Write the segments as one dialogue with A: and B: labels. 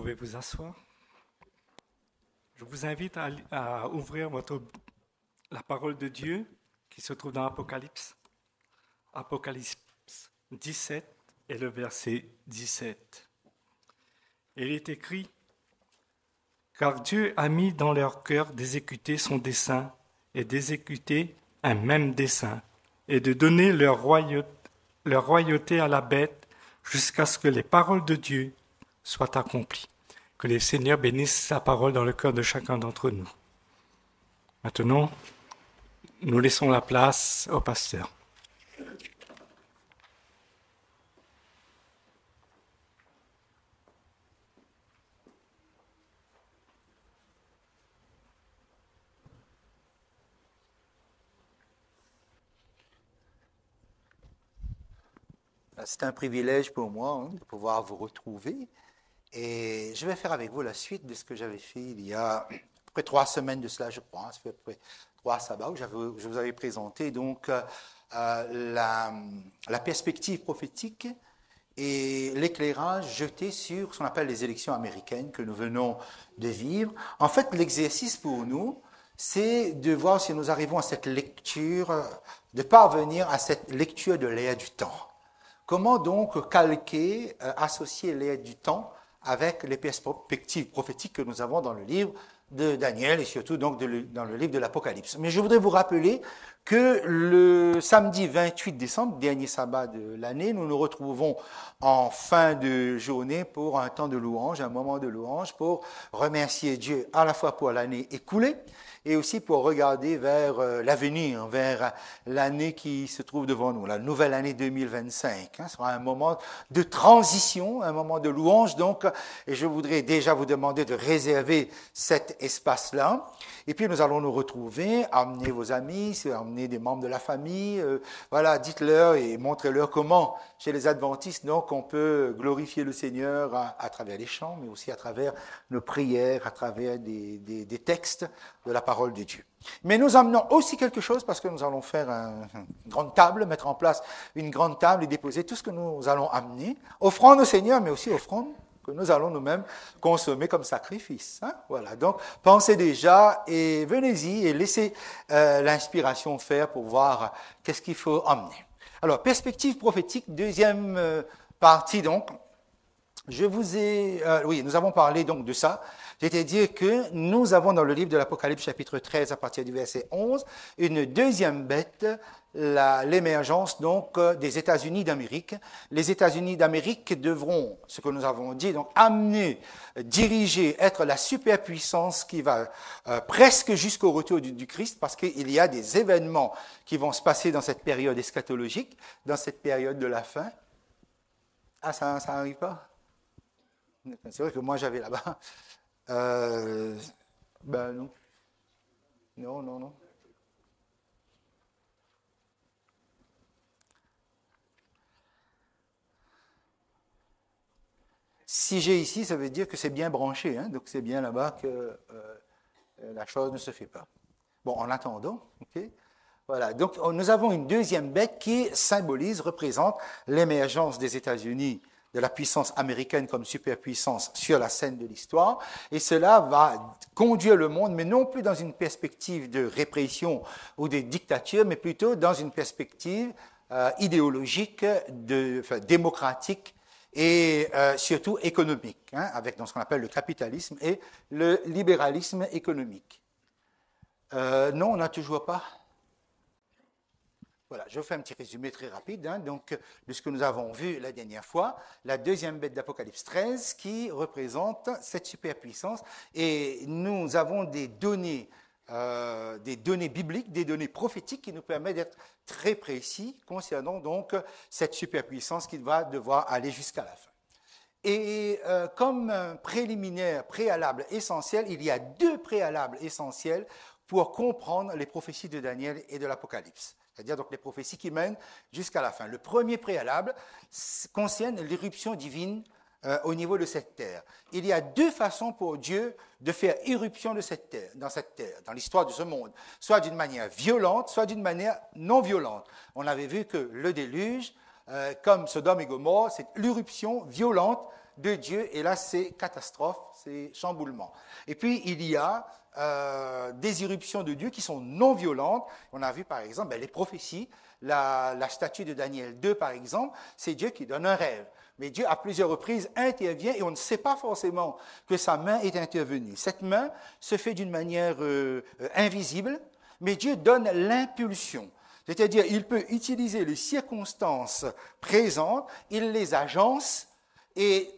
A: pouvez vous asseoir. Je vous invite à ouvrir la parole de Dieu qui se trouve dans Apocalypse. Apocalypse 17 et le verset 17. Il est écrit « Car Dieu a mis dans leur cœur d'exécuter son dessein et d'exécuter un même dessein et de donner leur royauté à la bête jusqu'à ce que les paroles de Dieu soient accomplies. » Que le Seigneur bénisse sa parole dans le cœur de chacun d'entre nous. Maintenant, nous laissons la place au pasteur.
B: C'est un privilège pour moi de pouvoir vous retrouver. Et je vais faire avec vous la suite de ce que j'avais fait il y a à peu près 3 semaines de cela, je crois. Ça fait à peu près 3 sabbats où je vous avais présenté donc la perspective prophétique et l'éclairage jeté sur ce qu'on appelle les élections américaines que nous venons de vivre. En fait, l'exercice pour nous, c'est de voir si nous arrivons à cette lecture, de parvenir à cette lecture de l'ère du temps. Comment donc calquer, associer l'ère du temps avec les perspectives prophétiques que nous avons dans le livre de Daniel et surtout donc dans le livre de l'Apocalypse. Mais je voudrais vous rappeler que le samedi 28 décembre, dernier sabbat de l'année, nous nous retrouvons en fin de journée pour un temps de louange, un moment de louange pour remercier Dieu à la fois pour l'année écoulée et aussi pour regarder vers l'avenir, vers l'année qui se trouve devant nous, la nouvelle année 2025. Ce sera un moment de transition, un moment de louange, donc, et je voudrais déjà vous demander de réserver cet espace-là. Et puis nous allons nous retrouver, amener vos amis, amener des membres de la famille, voilà, dites-leur et montrez-leur comment, chez les adventistes, donc, on peut glorifier le Seigneur à travers les chants, mais aussi à travers nos prières, à travers des textes de la parole de Dieu. Mais nous amenons aussi quelque chose parce que nous allons faire une grande table, mettre en place une grande table et déposer tout ce que nous allons amener, offrande au Seigneur, mais aussi offrande que nous allons nous-mêmes consommer comme sacrifice. Voilà, donc pensez déjà et venez-y et laissez l'inspiration faire pour voir qu'est-ce qu'il faut emmener. Alors, perspective prophétique, deuxième partie donc. Nous avons parlé donc de ça. C'est-à-dire que nous avons dans le livre de l'Apocalypse chapitre 13 à partir du verset 11 une deuxième bête, l'émergence donc des États-Unis d'Amérique. Les États-Unis d'Amérique devront, ce que nous avons dit, donc amener, diriger, être la superpuissance qui va presque jusqu'au retour du Christ, parce qu'il y a des événements qui vont se passer dans cette période eschatologique, dans cette période de la fin. Ah, ça n'arrive pas? C'est vrai que moi j'avais là-bas. Non. Non. Si j'ai ici, ça veut dire que c'est bien branché, donc c'est bien là-bas que la chose ne se fait pas. Bon, en attendant, ok. Voilà, donc nous avons une deuxième bête qui symbolise, représente l'émergence des États-Unis, de la puissance américaine comme superpuissance sur la scène de l'histoire, et cela va conduire le monde, mais non plus dans une perspective de répression ou de dictature, mais plutôt dans une perspective idéologique, démocratique et surtout économique, avec donc, ce qu'on appelle le capitalisme et le libéralisme économique. Non, on n'a toujours pas. Voilà, je vous fais un petit résumé très rapide donc, de ce que nous avons vu la dernière fois. La deuxième bête d'Apocalypse 13 qui représente cette superpuissance. Et nous avons des données bibliques, des données prophétiques qui nous permettent d'être très précis concernant donc cette superpuissance qui va devoir aller jusqu'à la fin. Et comme préalable essentiel, il y a 2 préalables essentiels pour comprendre les prophéties de Daniel et de l'Apocalypse. C'est-à-dire donc les prophéties qui mènent jusqu'à la fin. Le premier préalable concerne l'éruption divine au niveau de cette terre. Il y a 2 façons pour Dieu de faire irruption de cette terre, dans l'histoire de ce monde, soit d'une manière violente, soit d'une manière non violente. On avait vu que le déluge, comme Sodome et Gomorrhe, c'est l'irruption violente de Dieu, et là c'est catastrophe, c'est chamboulement. Et puis il y a des irruptions de Dieu qui sont non violentes. On a vu par exemple les prophéties, la statue de Daniel 2 par exemple, c'est Dieu qui donne un rêve. Mais Dieu, à plusieurs reprises, intervient et on ne sait pas forcément que sa main est intervenue. Cette main se fait d'une manière invisible, mais Dieu donne l'impulsion. C'est-à-dire, il peut utiliser les circonstances présentes, il les agence, et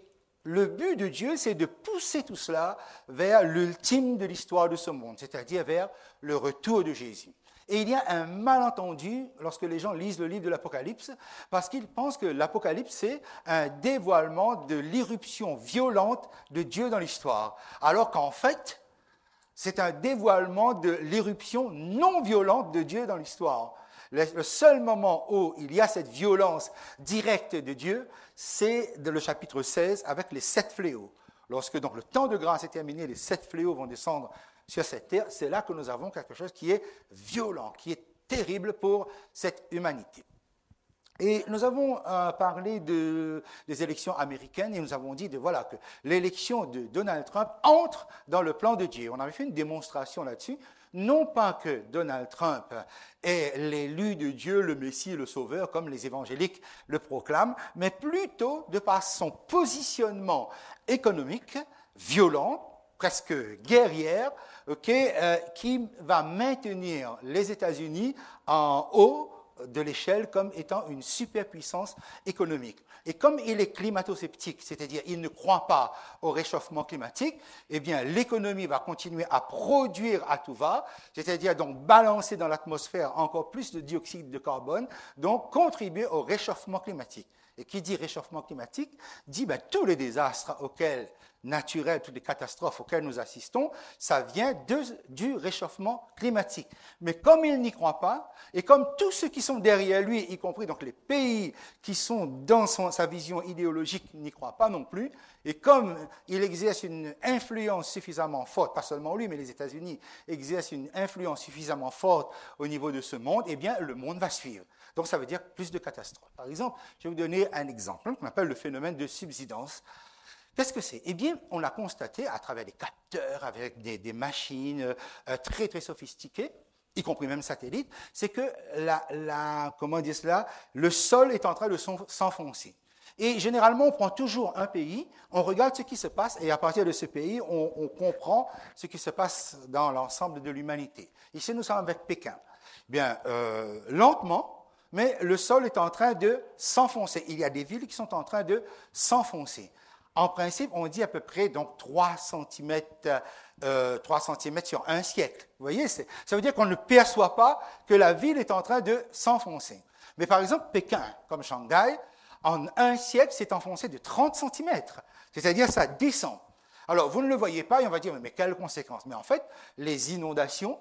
B: le but de Dieu, c'est de pousser tout cela vers l'ultime de l'histoire de ce monde, c'est-à-dire vers le retour de Jésus. Et il y a un malentendu lorsque les gens lisent le livre de l'Apocalypse, parce qu'ils pensent que l'Apocalypse, c'est un dévoilement de l'irruption violente de Dieu dans l'histoire, alors qu'en fait, c'est un dévoilement de l'irruption non violente de Dieu dans l'histoire. Le seul moment où il y a cette violence directe de Dieu, c'est dans le chapitre 16 avec les 7 fléaux. Lorsque donc le temps de grâce est terminé, les 7 fléaux vont descendre sur cette terre, c'est là que nous avons quelque chose qui est violent, qui est terrible pour cette humanité. Et nous avons parlé des élections américaines et nous avons dit voilà, que l'élection de Donald Trump entre dans le plan de Dieu. On avait fait une démonstration là-dessus. Non pas que Donald Trump est l'élu de Dieu, le Messie, le Sauveur, comme les évangéliques le proclament, mais plutôt de par son positionnement économique, violent, presque guerrière, qui va maintenir les États-Unis en haut de l'échelle comme étant une superpuissance économique. Et comme il est climato-sceptique, c'est-à-dire il ne croit pas au réchauffement climatique, eh bien l'économie va continuer à produire à tout va, c'est-à-dire donc balancer dans l'atmosphère encore plus de dioxyde de carbone, donc contribuer au réchauffement climatique. Et qui dit réchauffement climatique dit tous les désastres naturels, toutes les catastrophes auxquelles nous assistons, ça vient du réchauffement climatique. Mais comme il n'y croit pas, et comme tous ceux qui sont derrière lui, y compris donc les pays qui sont dans sa vision idéologique, n'y croient pas non plus, et comme il exerce une influence suffisamment forte, pas seulement lui, mais les États-Unis exercent une influence suffisamment forte au niveau de ce monde, eh bien le monde va suivre. Donc ça veut dire plus de catastrophes. Par exemple, je vais vous donner un exemple qu'on appelle le phénomène de subsidence. Qu'est-ce que c'est? Eh bien, on l'a constaté à travers des capteurs, avec des machines très, très sophistiquées, y compris même satellites, c'est que comment dire cela, le sol est en train de s'enfoncer. Et généralement, on prend toujours un pays, on regarde ce qui se passe, et à partir de ce pays, on comprend ce qui se passe dans l'ensemble de l'humanité. Ici, nous sommes avec Pékin. Bien, lentement, mais le sol est en train de s'enfoncer. Il y a des villes qui sont en train de s'enfoncer. En principe, on dit à peu près donc 3 cm sur un siècle. Vous voyez, ça veut dire qu'on ne perçoit pas que la ville est en train de s'enfoncer. Mais par exemple, Pékin, comme Shanghai, en un siècle, s'est enfoncé de 30 cm. C'est-à-dire ça descend. Alors, vous ne le voyez pas et on va dire, mais quelles conséquences? Mais en fait, les inondations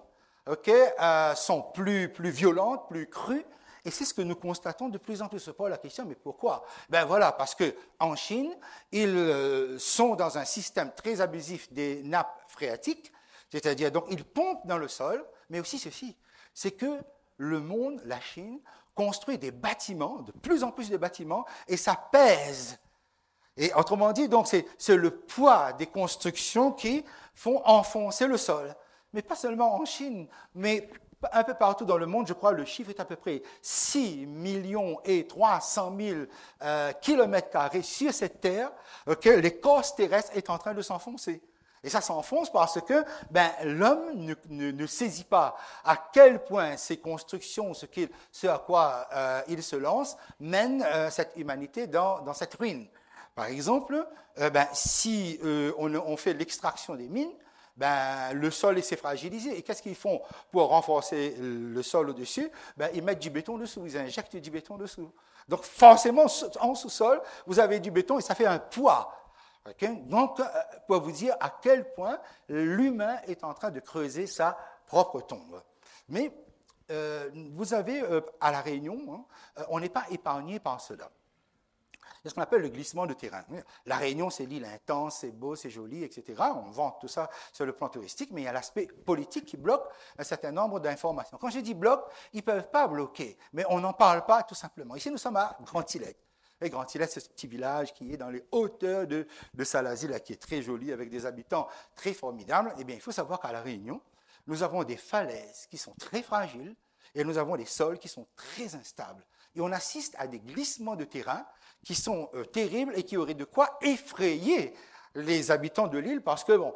B: sont plus violentes, plus crues. Et c'est ce que nous constatons de plus en plus. Se pose la question, mais pourquoi? Ben voilà, parce qu'en Chine, ils sont dans un système très abusif des nappes phréatiques, c'est-à-dire donc ils pompent dans le sol, mais aussi ceci, c'est que le monde, la Chine, construit des bâtiments, de plus en plus de bâtiments, et ça pèse. Et autrement dit, donc c'est le poids des constructions qui font enfoncer le sol. Mais pas seulement en Chine, mais un peu partout dans le monde, je crois, le chiffre est à peu près 6 300 000 kilomètres carrés sur cette terre, que l'écorce terrestre est en train de s'enfoncer. Et ça s'enfonce parce que l'homme ne saisit pas à quel point ces constructions, ce à quoi il se lance, mènent cette humanité dans cette ruine. Par exemple, si on fait l'extraction des mines, le sol s'est fragilisé. Et qu'est-ce qu'ils font pour renforcer le sol au-dessus? Ils mettent du béton dessous, ils injectent du béton dessous. Donc forcément, en sous-sol, vous avez du béton et ça fait un poids. Okay? Donc, pour vous dire à quel point l'humain est en train de creuser sa propre tombe. Mais vous avez, à La Réunion, on n'est pas épargné par cela. C'est ce qu'on appelle le glissement de terrain. La Réunion, c'est l'île intense, c'est beau, c'est joli, etc. On vante tout ça sur le plan touristique, mais il y a l'aspect politique qui bloque un certain nombre d'informations. Quand je dis bloc, ils ne peuvent pas bloquer, mais on n'en parle pas tout simplement. Ici, nous sommes à Grand-Îlet. Et Grand-Îlet, c'est ce petit village qui est dans les hauteurs de Salazie, là, qui est très joli, avec des habitants très formidables. Eh bien, il faut savoir qu'à La Réunion, nous avons des falaises qui sont très fragiles et nous avons des sols qui sont très instables. Et on assiste à des glissements de terrain qui sont terribles et qui auraient de quoi effrayer les habitants de l'île parce que, bon,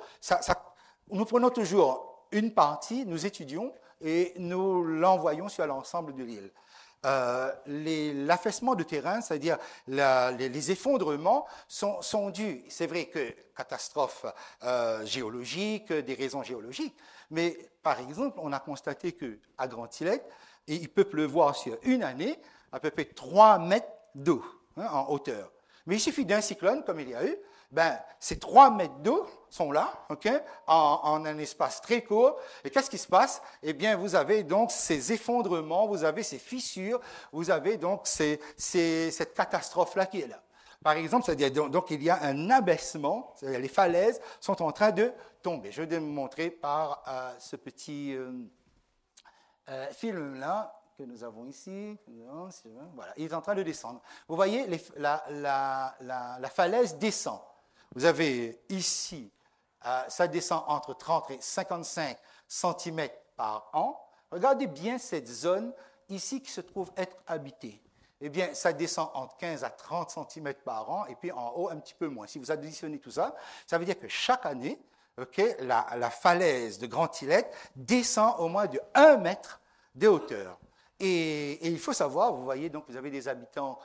B: nous prenons toujours une partie, nous étudions et nous l'envoyons sur l'ensemble de l'île. L'affaissement de terrain, c'est-à-dire les effondrements, sont dus, c'est vrai que catastrophes géologiques, des raisons géologiques, mais par exemple, on a constaté qu'à Grand-Îlet, il peut pleuvoir sur une année à peu près 3 mètres d'eau en hauteur. Mais il suffit d'un cyclone, comme il y a eu, ces 3 mètres d'eau sont là, en un espace très court. Et qu'est-ce qui se passe? Eh bien, vous avez donc ces effondrements, vous avez ces fissures, vous avez donc cette catastrophe-là qui est là. Par exemple, c'est-à-dire donc il y a un abaissement, c'est-à-dire les falaises sont en train de tomber. Je vais vous montrer par ce petit film-là que nous avons ici. Voilà, il est en train de descendre. Vous voyez, la falaise descend. Vous avez ici, ça descend entre 30 et 55 cm par an. Regardez bien cette zone ici qui se trouve être habitée. Eh bien, ça descend entre 15 à 30 cm par an, et puis en haut, un petit peu moins. Si vous additionnez tout ça, ça veut dire que chaque année, la falaise de Grand-Îlet descend au moins de 1 mètre de hauteur. Et il faut savoir, vous voyez, donc vous avez des habitants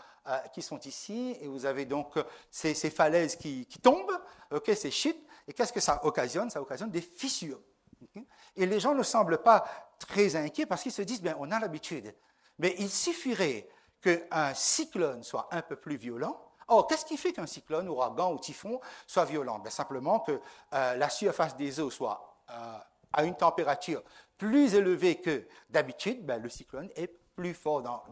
B: qui sont ici, et vous avez donc ces falaises qui tombent, ces chutes, et qu'est-ce que ça occasionne? Ça occasionne des fissures. Et les gens ne semblent pas très inquiets parce qu'ils se disent, bien, on a l'habitude. Mais il suffirait qu'un cyclone soit un peu plus violent. Or, qu'est-ce qui fait qu'un cyclone, ouragan ou typhon soit violent? Bien, simplement que la surface des eaux soit à une température plus élevée que d'habitude, le cyclone est plus fort dans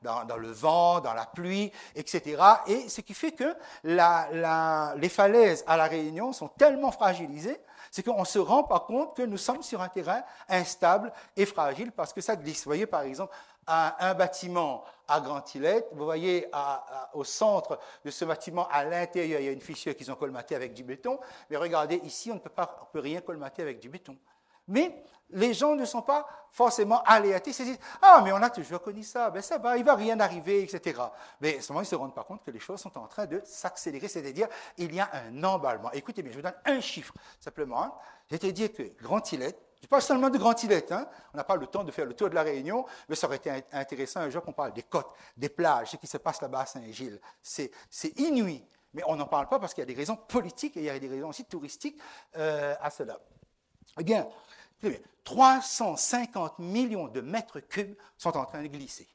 B: le vent, dans la pluie, etc. Et ce qui fait que les falaises à La Réunion sont tellement fragilisées, c'est qu'on ne se rend pas compte que nous sommes sur un terrain instable et fragile parce que ça glisse. Vous voyez, par exemple, un bâtiment à Grand-Îlet, vous voyez au centre de ce bâtiment, à l'intérieur, il y a une fissure qu'ils ont colmatée avec du béton, mais regardez, ici, on ne peut rien colmater avec du béton. Mais les gens ne sont pas forcément aléatés, ils se disent « Ah, mais on a toujours connu ça, ça va, il ne va rien arriver, etc. » Mais seulement, ils ne se rendent pas compte que les choses sont en train de s'accélérer, c'est-à-dire il y a un emballement. Écoutez bien, je vous donne un chiffre, simplement. Je vais te dire que Grand-Îlet, je parle seulement de Grand-Îlet, on n'a pas le temps de faire le tour de La Réunion, mais ça aurait été intéressant un jour qu'on parle des côtes, des plages, ce qui se passe là-bas à Saint-Gilles. C'est inouï, mais on n'en parle pas parce qu'il y a des raisons politiques et il y a des raisons aussi touristiques à cela. Eh bien, 350 millions de mètres cubes sont en train de glisser.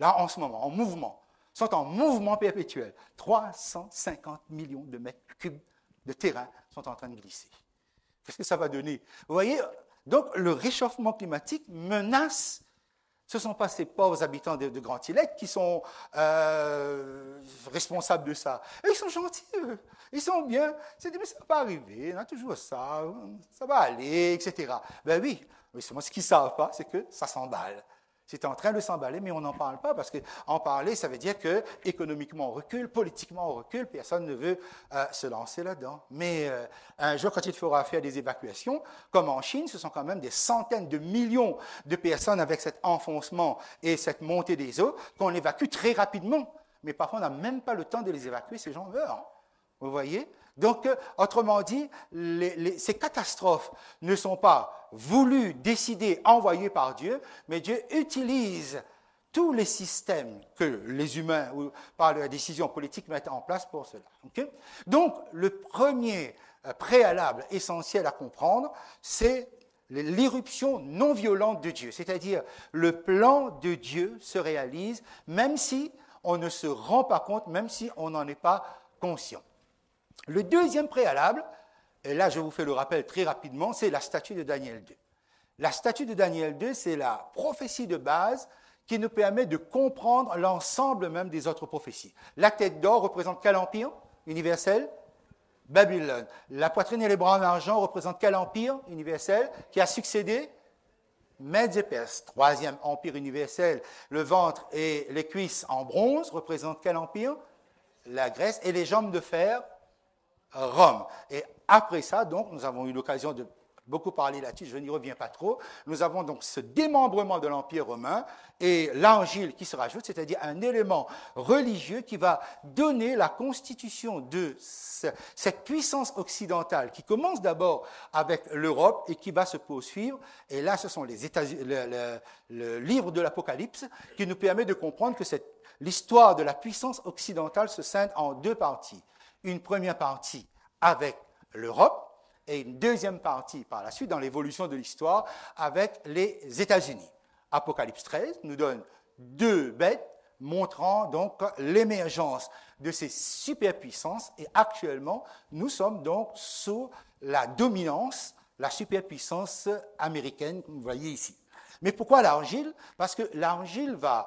B: Là, en ce moment, en mouvement, sont en mouvement perpétuel. 350 millions de mètres cubes de terrain sont en train de glisser. Qu'est-ce que ça va donner? Vous voyez, donc le réchauffement climatique menace. Ce ne sont pas ces pauvres habitants de Grand-Îlet qui sont responsables de ça. Et ils sont gentils, ils sont bien. C'est dit, mais ça ne va pas arriver, on a toujours ça, ça va aller, etc. Ben oui, mais ce qu'ils ne savent pas, c'est que ça s'emballe. C'est en train de s'emballer, mais on n'en parle pas, parce qu'en parler, ça veut dire que économiquement on recule, politiquement on recule, personne ne veut se lancer là-dedans. Mais un jour, quand il faudra faire des évacuations, comme en Chine, ce sont quand même des centaines de millions de personnes avec cet enfoncement et cette montée des eaux qu'on évacue très rapidement. Mais parfois, on n'a même pas le temps de les évacuer, ces gens meurent. Vous voyez? Donc, autrement dit, ces catastrophes ne sont pas voulues, décidées, envoyées par Dieu, mais Dieu utilise tous les systèmes que les humains, ou par la décision politique, mettent en place pour cela. Okay? Donc, le premier préalable essentiel à comprendre, c'est l'irruption non violente de Dieu, c'est-à-dire le plan de Dieu se réalise même si on ne se rend pas compte, même si on n'en est pas conscient. Le deuxième préalable, et là je vous fais le rappel très rapidement, c'est la statue de Daniel 2. La statue de Daniel 2, c'est la prophétie de base qui nous permet de comprendre l'ensemble même des autres prophéties. La tête d'or représente quel empire universel? Babylone. La poitrine et les bras en argent représentent quel empire universel qui a succédé? Mèdes et Perses. Troisième empire universel. Le ventre et les cuisses en bronze représentent quel empire? la Grèce, et les jambes de fer, Rome. Et après ça, donc, nous avons eu l'occasion de beaucoup parler là-dessus, je n'y reviens pas trop. Nous avons donc ce démembrement de l'Empire romain et l'Angile qui se rajoute, c'est-à-dire un élément religieux qui va donner la constitution de cette puissance occidentale qui commence d'abord avec l'Europe et qui va se poursuivre. Et là, ce sont les États-Unis, le livre de l'Apocalypse qui nous permet de comprendre que l'histoire de la puissance occidentale se scinde en deux parties. Une première partie avec l'Europe, et une deuxième partie par la suite dans l'évolution de l'histoire avec les États-Unis. Apocalypse 13 nous donne deux bêtes montrant donc l'émergence de ces superpuissances et actuellement nous sommes donc sous la dominance, la superpuissance américaine comme vous voyez ici. Mais pourquoi l'argile? Parce que l'argile va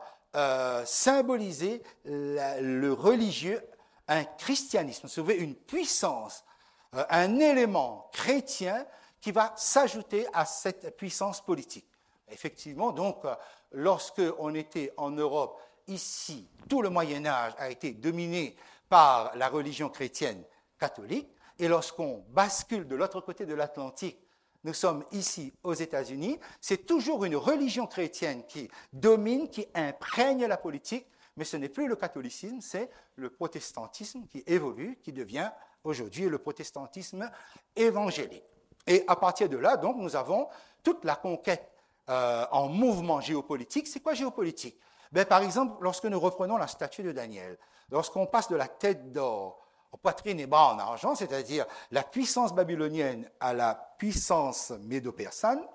B: symboliser le religieux, un christianisme, vous savez, une puissance, un élément chrétien qui va s'ajouter à cette puissance politique. Effectivement, donc, lorsque on était en Europe, ici, tout le Moyen-Âge a été dominé par la religion chrétienne catholique, et lorsqu'on bascule de l'autre côté de l'Atlantique, nous sommes ici aux États-Unis, c'est toujours une religion chrétienne qui domine, qui imprègne la politique, mais ce n'est plus le catholicisme, c'est le protestantisme qui évolue, qui devient aujourd'hui le protestantisme évangélique. Et à partir de là, donc, nous avons toute la conquête en mouvement géopolitique. C'est quoi géopolitique? Ben, par exemple, lorsque nous reprenons la statue de Daniel, lorsqu'on passe de la tête d'or aux poitrines et bras en argent, c'est-à-dire la puissance babylonienne à la puissance médo-persane,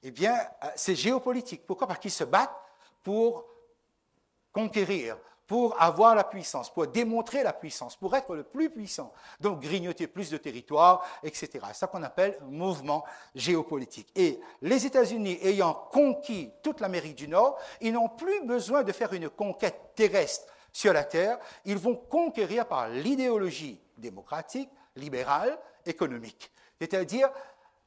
B: eh bien, c'est géopolitique. Pourquoi? Parce qu'ils se battent pour conquérir, pour avoir la puissance, pour démontrer la puissance, pour être le plus puissant, donc grignoter plus de territoire, etc. C'est ça qu'on appelle mouvement géopolitique. Et les États-Unis ayant conquis toute l'Amérique du Nord, ils n'ont plus besoin de faire une conquête terrestre sur la Terre, ils vont conquérir par l'idéologie démocratique, libérale, économique. C'est-à-dire,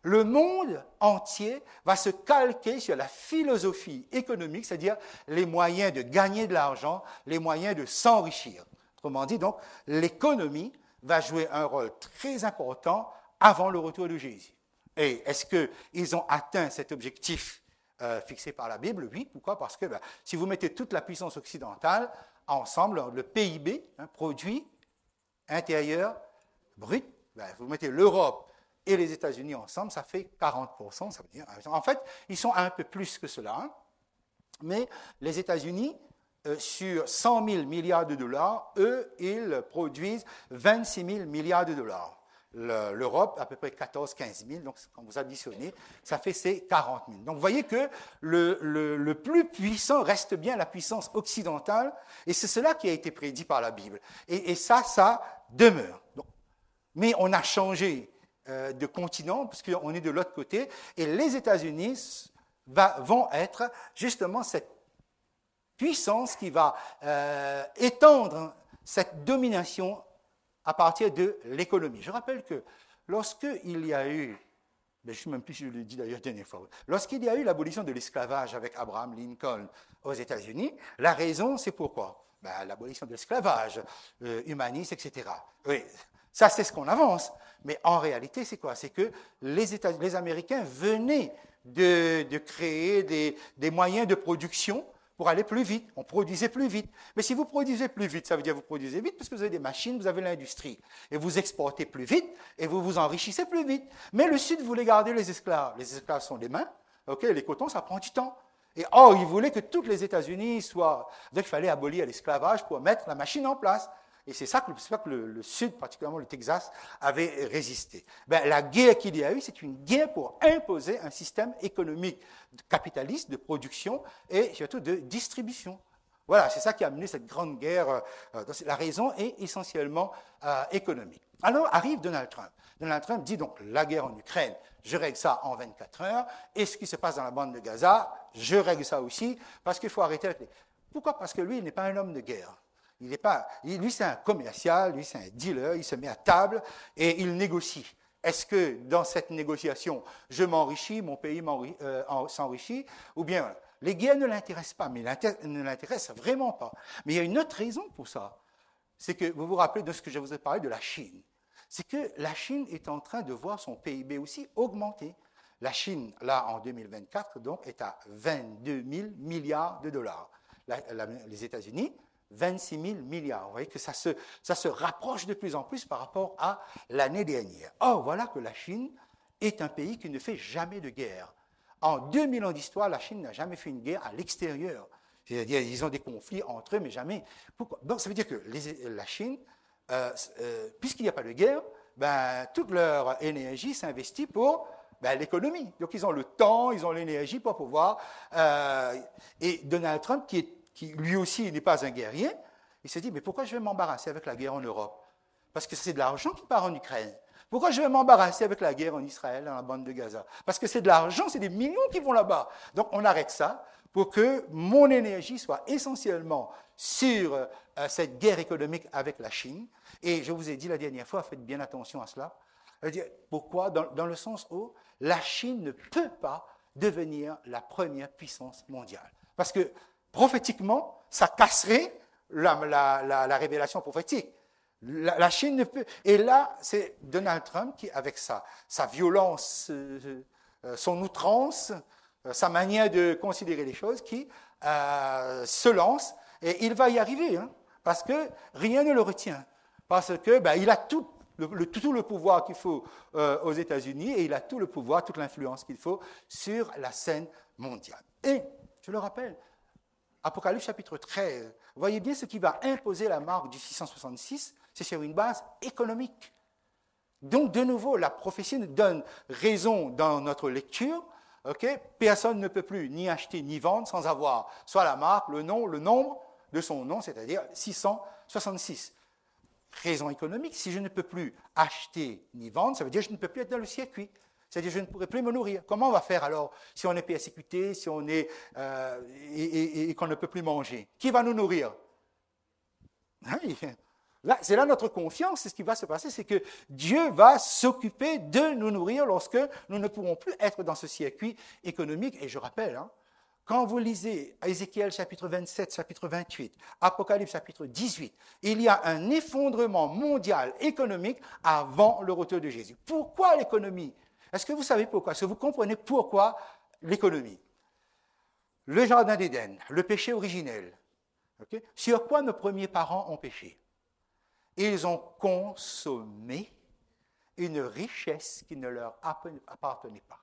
B: le monde entier va se calquer sur la philosophie économique, c'est-à-dire les moyens de gagner de l'argent, les moyens de s'enrichir. Autrement dit, donc, l'économie va jouer un rôle très important avant le retour de Jésus. Et est-ce qu'ils ont atteint cet objectif fixé par la Bible? Oui. Pourquoi? Parce que si vous mettez toute la puissance occidentale ensemble, le PIB, produit intérieur brut, vous mettez l'Europe et les États-Unis ensemble, ça fait 40%. Ça veut dire, en fait, ils sont un peu plus que cela. Hein. Mais les États-Unis, sur 100 000 milliards de dollars, eux, ils produisent 26 000 milliards de dollars. L'Europe, à peu près 14-15 000. Donc, quand vous additionnez, ça fait ces 40 000. Donc, vous voyez que le plus puissant reste bien la puissance occidentale. Et c'est cela qui a été prédit par la Bible. Et ça demeure. Donc, mais on a changé de continent, parce qu'on est de l'autre côté, et les États-Unis vont être justement cette puissance qui va étendre cette domination à partir de l'économie. Je rappelle que lorsqu'il y a eu, je ne sais même plus si je l'ai dit d'ailleurs la dernière fois, lorsqu'il y a eu l'abolition de l'esclavage avec Abraham Lincoln aux États-Unis, la raison, c'est pourquoi? L'abolition de l'esclavage, humaniste, etc. Oui. Ça, c'est ce qu'on avance. Mais en réalité, c'est quoi? C'est que les Américains venaient de créer des moyens de production pour aller plus vite. On produisait plus vite. Mais si vous produisez plus vite, ça veut dire que vous produisez vite parce que vous avez des machines, vous avez l'industrie. Et vous exportez plus vite et vous vous enrichissez plus vite. Mais le Sud voulait garder les esclaves. Les esclaves sont des mains. Okay, les cotons, ça prend du temps. Et or, ils voulaient que tous les États-Unis soient... Donc, il fallait abolir l'esclavage pour mettre la machine en place. Et c'est ça que le Sud, particulièrement le Texas, avait résisté. La guerre qu'il y a eu, c'est une guerre pour imposer un système économique capitaliste de production et surtout de distribution. Voilà, c'est ça qui a amené cette grande guerre. La raison est essentiellement économique. Alors arrive Donald Trump. Donald Trump dit donc la guerre en Ukraine, je règle ça en 24 heures. Et ce qui se passe dans la bande de Gaza, je règle ça aussi parce qu'il faut arrêter avec les... Pourquoi? Parce que lui, il n'est pas un homme de guerre. Lui, c'est un commercial, lui, c'est un dealer, il se met à table et il négocie. Est-ce que dans cette négociation, je m'enrichis, mon pays s'enrichit, ou bien les guerres ne l'intéressent pas, mais ne l'intéressent vraiment pas. Mais il y a une autre raison pour ça. c'est que vous vous rappelez de ce que je vous ai parlé de la Chine. C'est que la Chine est en train de voir son PIB aussi augmenter. La Chine, là, en 2024, donc, est à 22 000 milliards de dollars. Les États-Unis, 26 000 milliards. Vous voyez que ça se rapproche de plus en plus par rapport à l'année dernière. Or, voilà que la Chine est un pays qui ne fait jamais de guerre. En 2000 ans d'histoire, la Chine n'a jamais fait une guerre à l'extérieur. C'est-à-dire, ils ont des conflits entre eux, mais jamais. Pourquoi? Donc, ça veut dire que la Chine, puisqu'il n'y a pas de guerre, ben, toute leur énergie s'investit pour l'économie. Donc, ils ont le temps, ils ont l'énergie pour pouvoir... et Donald Trump, qui lui aussi n'est pas un guerrier, il se dit, mais pourquoi je vais m'embarrasser avec la guerre en Europe? Parce que c'est de l'argent qui part en Ukraine. Pourquoi je vais m'embarrasser avec la guerre en Israël, dans la bande de Gaza? Parce que c'est de l'argent, c'est des millions qui vont là-bas. Donc, on arrête ça pour que mon énergie soit essentiellement sur cette guerre économique avec la Chine. Et je vous ai dit la dernière fois, faites bien attention à cela. Pourquoi? Dans le sens où la Chine ne peut pas devenir la première puissance mondiale. Parce que prophétiquement, ça casserait la révélation prophétique. La Chine ne peut... Et là, c'est Donald Trump qui, avec sa violence, son outrance, sa manière de considérer les choses, qui se lance, et il va y arriver, hein, parce que rien ne le retient. Parce que il a tout le pouvoir qu'il faut aux États-Unis, et il a tout le pouvoir, toute l'influence qu'il faut sur la scène mondiale. Et, je le rappelle, Apocalypse chapitre 13, vous voyez bien ce qui va imposer la marque du 666, c'est sur une base économique. Donc, de nouveau, la prophétie nous donne raison dans notre lecture. Okay? Personne ne peut plus ni acheter ni vendre sans avoir soit la marque, le nom, le nombre de son nom, c'est-à-dire 666. Raison économique, si je ne peux plus acheter ni vendre, ça veut dire que je ne peux plus être dans le circuit. C'est-à-dire que je ne pourrai plus me nourrir. Comment on va faire alors si on est persécuté, si on est et qu'on ne peut plus manger? Qui va nous nourrir? Là, c'est là notre confiance, c'est ce qui va se passer, c'est que Dieu va s'occuper de nous nourrir lorsque nous ne pourrons plus être dans ce circuit économique. Et je rappelle, hein, quand vous lisez Ézéchiel chapitre 27, chapitre 28, Apocalypse chapitre 18, il y a un effondrement mondial économique avant le retour de Jésus. Pourquoi l'économie? Est-ce que vous savez pourquoi? Est-ce que vous comprenez pourquoi l'économie? Le jardin d'Éden, le péché originel. Okay? Sur quoi nos premiers parents ont péché? Ils ont consommé une richesse qui ne leur appartenait pas.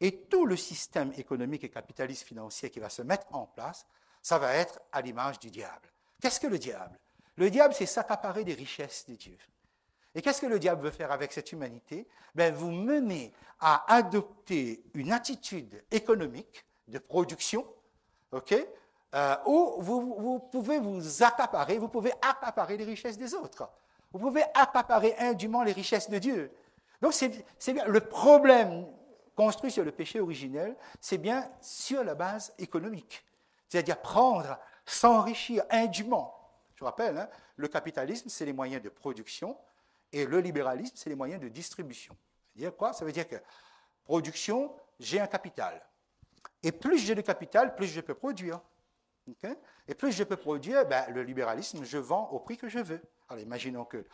B: Et tout le système économique et capitaliste financier qui va se mettre en place, ça va être à l'image du diable. Qu'est-ce que le diable? Le diable, c'est s'accaparer des richesses de Dieu. Et qu'est-ce que le diable veut faire avec cette humanité? Vous mener à adopter une attitude économique de production, okay, où vous pouvez vous accaparer, vous pouvez accaparer les richesses des autres. Vous pouvez accaparer indûment les richesses de Dieu. Donc, c'est bien le problème construit sur le péché originel, c'est bien sur la base économique. C'est-à-dire prendre, s'enrichir indûment. Je rappelle, hein, le capitalisme, c'est les moyens de production, et le libéralisme, c'est les moyens de distribution. C'est-à-dire quoi? Ça veut dire que production, j'ai un capital. Et plus j'ai de capital, plus je peux produire. Okay? Et plus je peux produire, le libéralisme, je vends au prix que je veux. Alors, imaginons que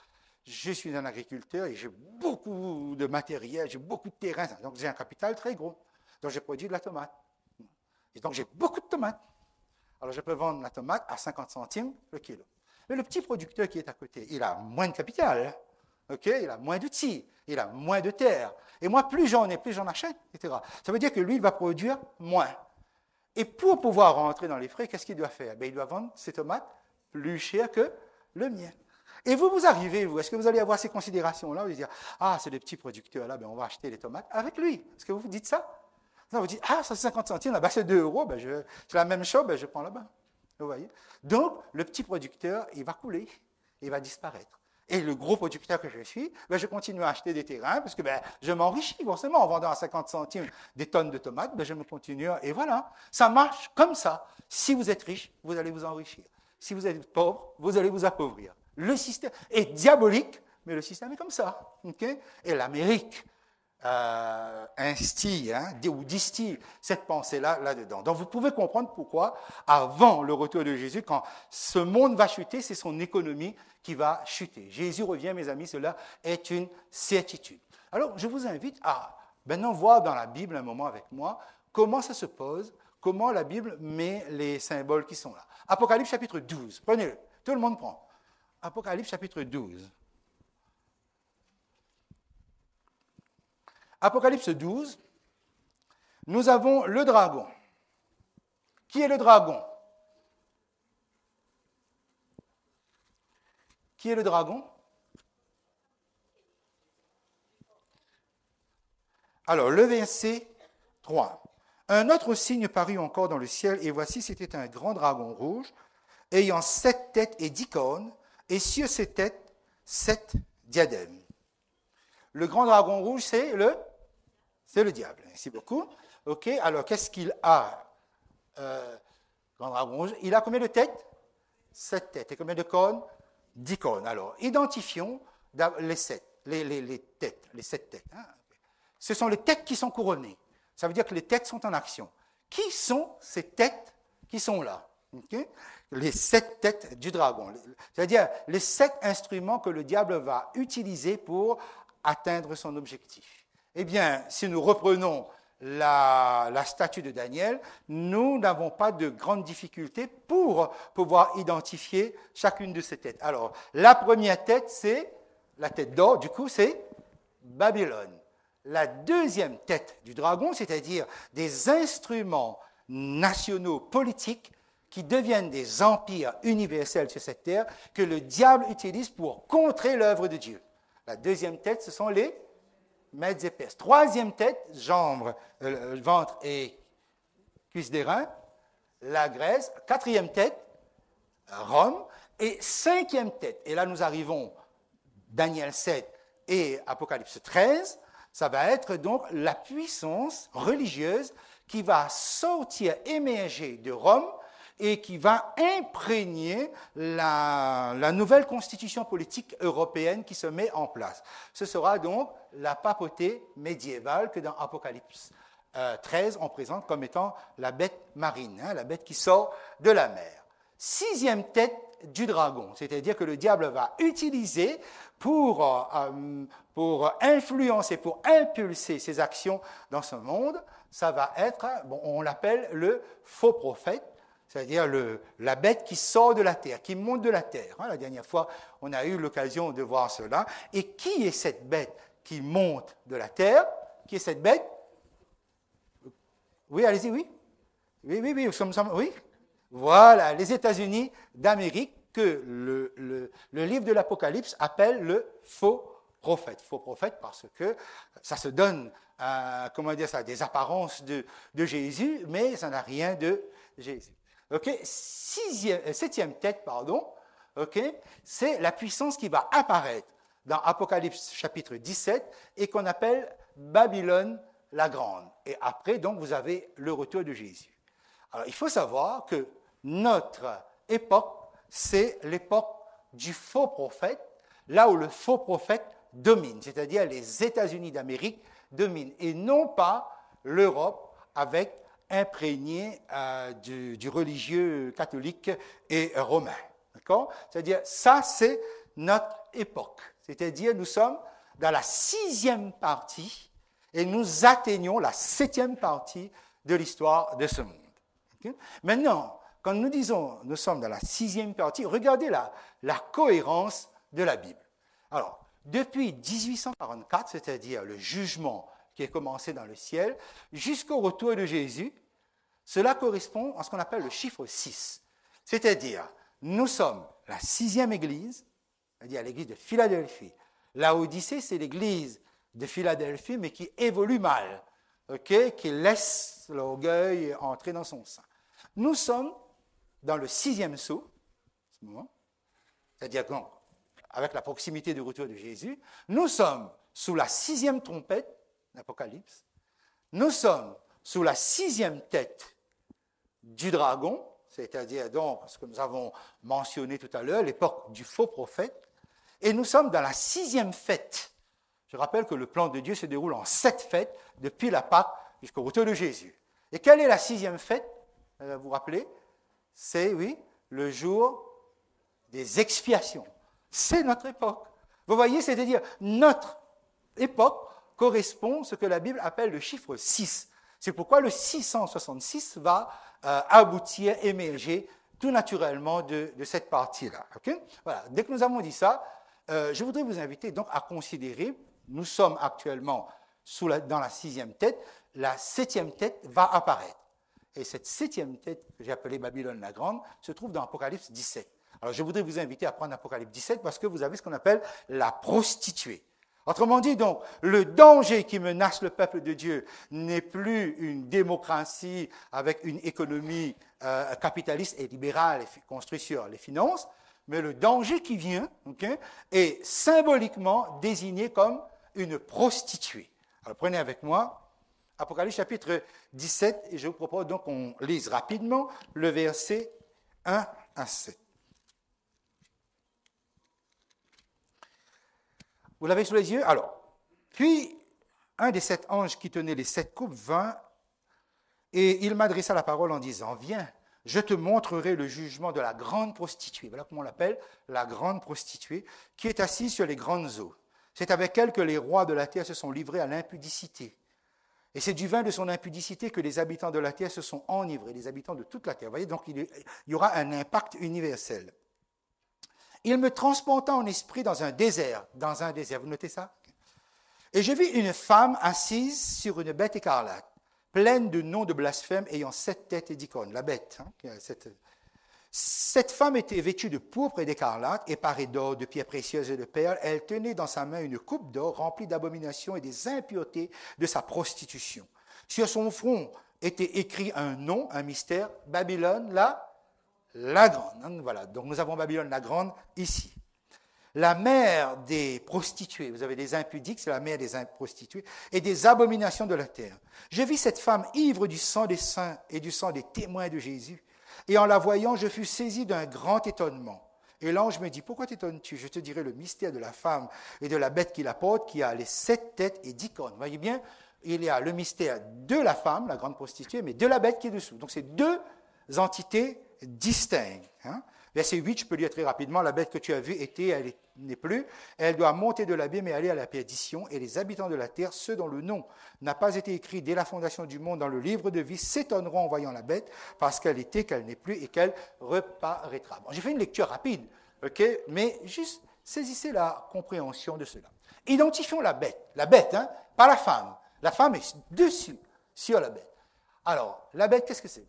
B: je suis un agriculteur et j'ai beaucoup de matériel, j'ai beaucoup de terrain, donc j'ai un capital très gros. Donc, je produis de la tomate. Et donc, j'ai beaucoup de tomates. Alors, je peux vendre la tomate à 50 centimes le kilo. Mais le petit producteur qui est à côté, il a moins de capital. Okay? Il a moins d'outils, il a moins de terre. Et moi, plus j'en ai, plus j'en achète, etc. Ça veut dire que lui, il va produire moins. Et pour pouvoir rentrer dans les frais, qu'est-ce qu'il doit faire? Il doit vendre ses tomates plus cher que le mien. Et vous arrivez, est-ce que vous allez avoir ces considérations-là? Vous allez dire, ah, c'est le petit producteur, là, on va acheter les tomates avec lui. Est-ce que vous vous dites ça? Non, vous dites, ah, ça c'est 50 centimes, là-bas c'est 2 euros, c'est la même chose, je prends là-bas. Vous voyez? Donc, le petit producteur, il va couler, il va disparaître. Et le gros producteur que je suis, je continue à acheter des terrains parce que je m'enrichis forcément en vendant à 50 centimes des tonnes de tomates, je me continue. Et voilà, ça marche comme ça. Si vous êtes riche, vous allez vous enrichir. Si vous êtes pauvre, vous allez vous appauvrir. Le système est diabolique, mais le système est comme ça. Okay? Et l'Amérique instille ou distille cette pensée-là là-dedans. Donc vous pouvez comprendre pourquoi, avant le retour de Jésus, quand ce monde va chuter, c'est son économie qui va chuter. Jésus revient, mes amis, cela est une certitude. Alors je vous invite à maintenant voir dans la Bible un moment avec moi comment ça se pose, comment la Bible met les symboles qui sont là. Apocalypse chapitre 12, prenez-le, tout le monde prend. Apocalypse chapitre 12. Apocalypse 12, nous avons le dragon. Qui est le dragon? Qui est le dragon? Alors, le verset 3. Un autre signe parut encore dans le ciel, et voici, c'était un grand dragon rouge, ayant 7 têtes et 10 cornes, et sur ces têtes, 7 diadèmes. Le grand dragon rouge, c'est le diable. Merci beaucoup. OK, alors qu'est-ce qu'il a, grand dragon rouge? Il a combien de têtes? 7 têtes. Et combien de cornes? 10 cornes. Alors, identifions les 7 têtes. Ce sont les têtes qui sont couronnées. Ça veut dire que les têtes sont en action. Qui sont ces têtes qui sont là? Okay? Les 7 têtes du dragon. C'est-à-dire les 7 instruments que le diable va utiliser pour atteindre son objectif. Eh bien, si nous reprenons la statue de Daniel, nous n'avons pas de grandes difficultés pour pouvoir identifier chacune de ces têtes. Alors, la première tête, c'est la tête d'or, du coup, c'est Babylone. La deuxième tête du dragon, c'est-à-dire des instruments nationaux politiques qui deviennent des empires universels sur cette terre que le diable utilise pour contrer l'œuvre de Dieu. La deuxième tête, ce sont les Mèdes et Perses. Troisième tête, jambes, ventre et cuisses des reins, la Grèce. Quatrième tête, Rome. Et cinquième tête, et là nous arrivons, Daniel 7 et Apocalypse 13, ça va être donc la puissance religieuse qui va sortir, émerger de Rome et qui va imprégner la nouvelle constitution politique européenne qui se met en place. Ce sera donc la papauté médiévale que dans Apocalypse 13, on présente comme étant la bête marine, la bête qui sort de la mer. Sixième tête du dragon, c'est-à-dire que le diable va utiliser pour influencer, pour impulser ses actions dans ce monde, ça va être, on l'appelle le faux prophète, c'est-à-dire la bête qui sort de la terre, qui monte de la terre. La dernière fois, on a eu l'occasion de voir cela. Et qui est cette bête qui monte de la terre? Qui est cette bête? Oui, allez-y, oui. Oui, oui. Voilà, les États-Unis d'Amérique que le livre de l'Apocalypse appelle le faux prophète. Faux prophète parce que ça se donne, des apparences de Jésus, mais ça n'a rien de Jésus. Okay? Septième tête, c'est la puissance qui va apparaître dans Apocalypse chapitre 17 et qu'on appelle Babylone la Grande. Et après, donc, vous avez le retour de Jésus. Alors, il faut savoir que notre époque, c'est l'époque du faux prophète, là où le faux prophète domine, c'est-à-dire les États-Unis d'Amérique dominent, et non pas l'Europe avec imprégné du religieux catholique et romain. D'accord? C'est-à-dire, ça, c'est notre époque. C'est-à-dire, nous sommes dans la 6e partie et nous atteignons la 7e partie de l'histoire de ce monde. Okay? Maintenant, quand nous disons nous sommes dans la 6e partie, regardez la cohérence de la Bible. Alors, depuis 1844, c'est-à-dire le jugement qui est commencé dans le ciel, jusqu'au retour de Jésus, cela correspond à ce qu'on appelle le chiffre 6. C'est-à-dire, nous sommes la 6e église, c'est-à-dire l'église de Philadelphie. Laodicée, c'est l'église de Philadelphie, mais qui évolue mal, qui laisse l'orgueil entrer dans son sein. Nous sommes dans le 6e sceau, à ce moment, c'est-à-dire avec la proximité du retour de Jésus, nous sommes sous la 6e trompette d'Apocalypse, nous sommes sous la 6e tête du dragon, c'est-à-dire donc ce que nous avons mentionné tout à l'heure, l'époque du faux prophète, et nous sommes dans la 6e fête. Je rappelle que le plan de Dieu se déroule en 7 fêtes, depuis la Pâque jusqu'au retour de Jésus. Et quelle est la 6e fête? Vous vous rappelez? C'est, oui, le jour des expiations. C'est notre époque. Vous voyez, c'est-à-dire, notre époque correspond à ce que la Bible appelle le chiffre 6. C'est pourquoi le 666 va aboutir, émerger tout naturellement de cette partie-là. Okay? Voilà. Dès que nous avons dit ça, je voudrais vous inviter donc à considérer, nous sommes actuellement dans la 6e tête, la 7e tête va apparaître. Et cette 7e tête, que j'ai appelée Babylone la Grande, se trouve dans Apocalypse 17. Alors je voudrais vous inviter à prendre Apocalypse 17 parce que vous avez ce qu'on appelle la prostituée. Autrement dit, donc, le danger qui menace le peuple de Dieu n'est plus une démocratie avec une économie capitaliste et libérale construite sur les finances, mais le danger qui vient est symboliquement désigné comme une prostituée. Alors prenez avec moi Apocalypse chapitre 17, et je vous propose donc qu'on lise rapidement le verset 1 à 7. Vous l'avez sous les yeux? Alors, puis un des 7 anges qui tenait les 7 coupes vint, et il m'adressa la parole en disant, viens, je te montrerai le jugement de la grande prostituée. Voilà comment on l'appelle, la grande prostituée, qui est assise sur les grandes eaux. C'est avec elle que les rois de la terre se sont livrés à l'impudicité. Et c'est du vin de son impudicité que les habitants de la terre se sont enivrés, les habitants de toute la terre. Vous voyez, donc il y aura un impact universel. Il me transporta en esprit dans un désert. Vous notez ça? Et je vis une femme assise sur une bête écarlate, pleine de noms de blasphème, ayant 7 têtes et 10 cornes. La bête. Cette femme était vêtue de pourpre et d'écarlate, et parée d'or, de pierres précieuses et de perles. Elle tenait dans sa main une coupe d'or remplie d'abominations et des impuretés de sa prostitution. Sur son front était écrit un nom, un mystère, Babylone, la Grande. Voilà, donc nous avons Babylone la Grande ici. La mère des prostituées, vous avez des impudiques, c'est la mère des prostituées, et des abominations de la terre. Je vis cette femme ivre du sang des saints et du sang des témoins de Jésus. Et en la voyant, je fus saisi d'un grand étonnement. Et l'ange me dit, pourquoi t'étonnes-tu? Je te dirai le mystère de la femme et de la bête qui la porte, qui a les 7 têtes et 10 cornes. Vous voyez bien, il y a le mystère de la femme, la grande prostituée, mais de la bête qui est dessous. Donc c'est 2 entités distinctes. Verset 8, je peux lire très rapidement, la bête que tu as vue était, elle n'est plus, elle doit monter de l'abîme et aller à la perdition, et les habitants de la terre, ceux dont le nom n'a pas été écrit dès la fondation du monde dans le livre de vie, s'étonneront en voyant la bête, parce qu'elle était, qu'elle n'est plus, et qu'elle reparaîtra. Bon, j'ai fait une lecture rapide, mais juste saisissez la compréhension de cela. Identifions la bête, pas la femme. La femme est dessus, sur la bête. Alors, la bête, qu'est-ce que c'est?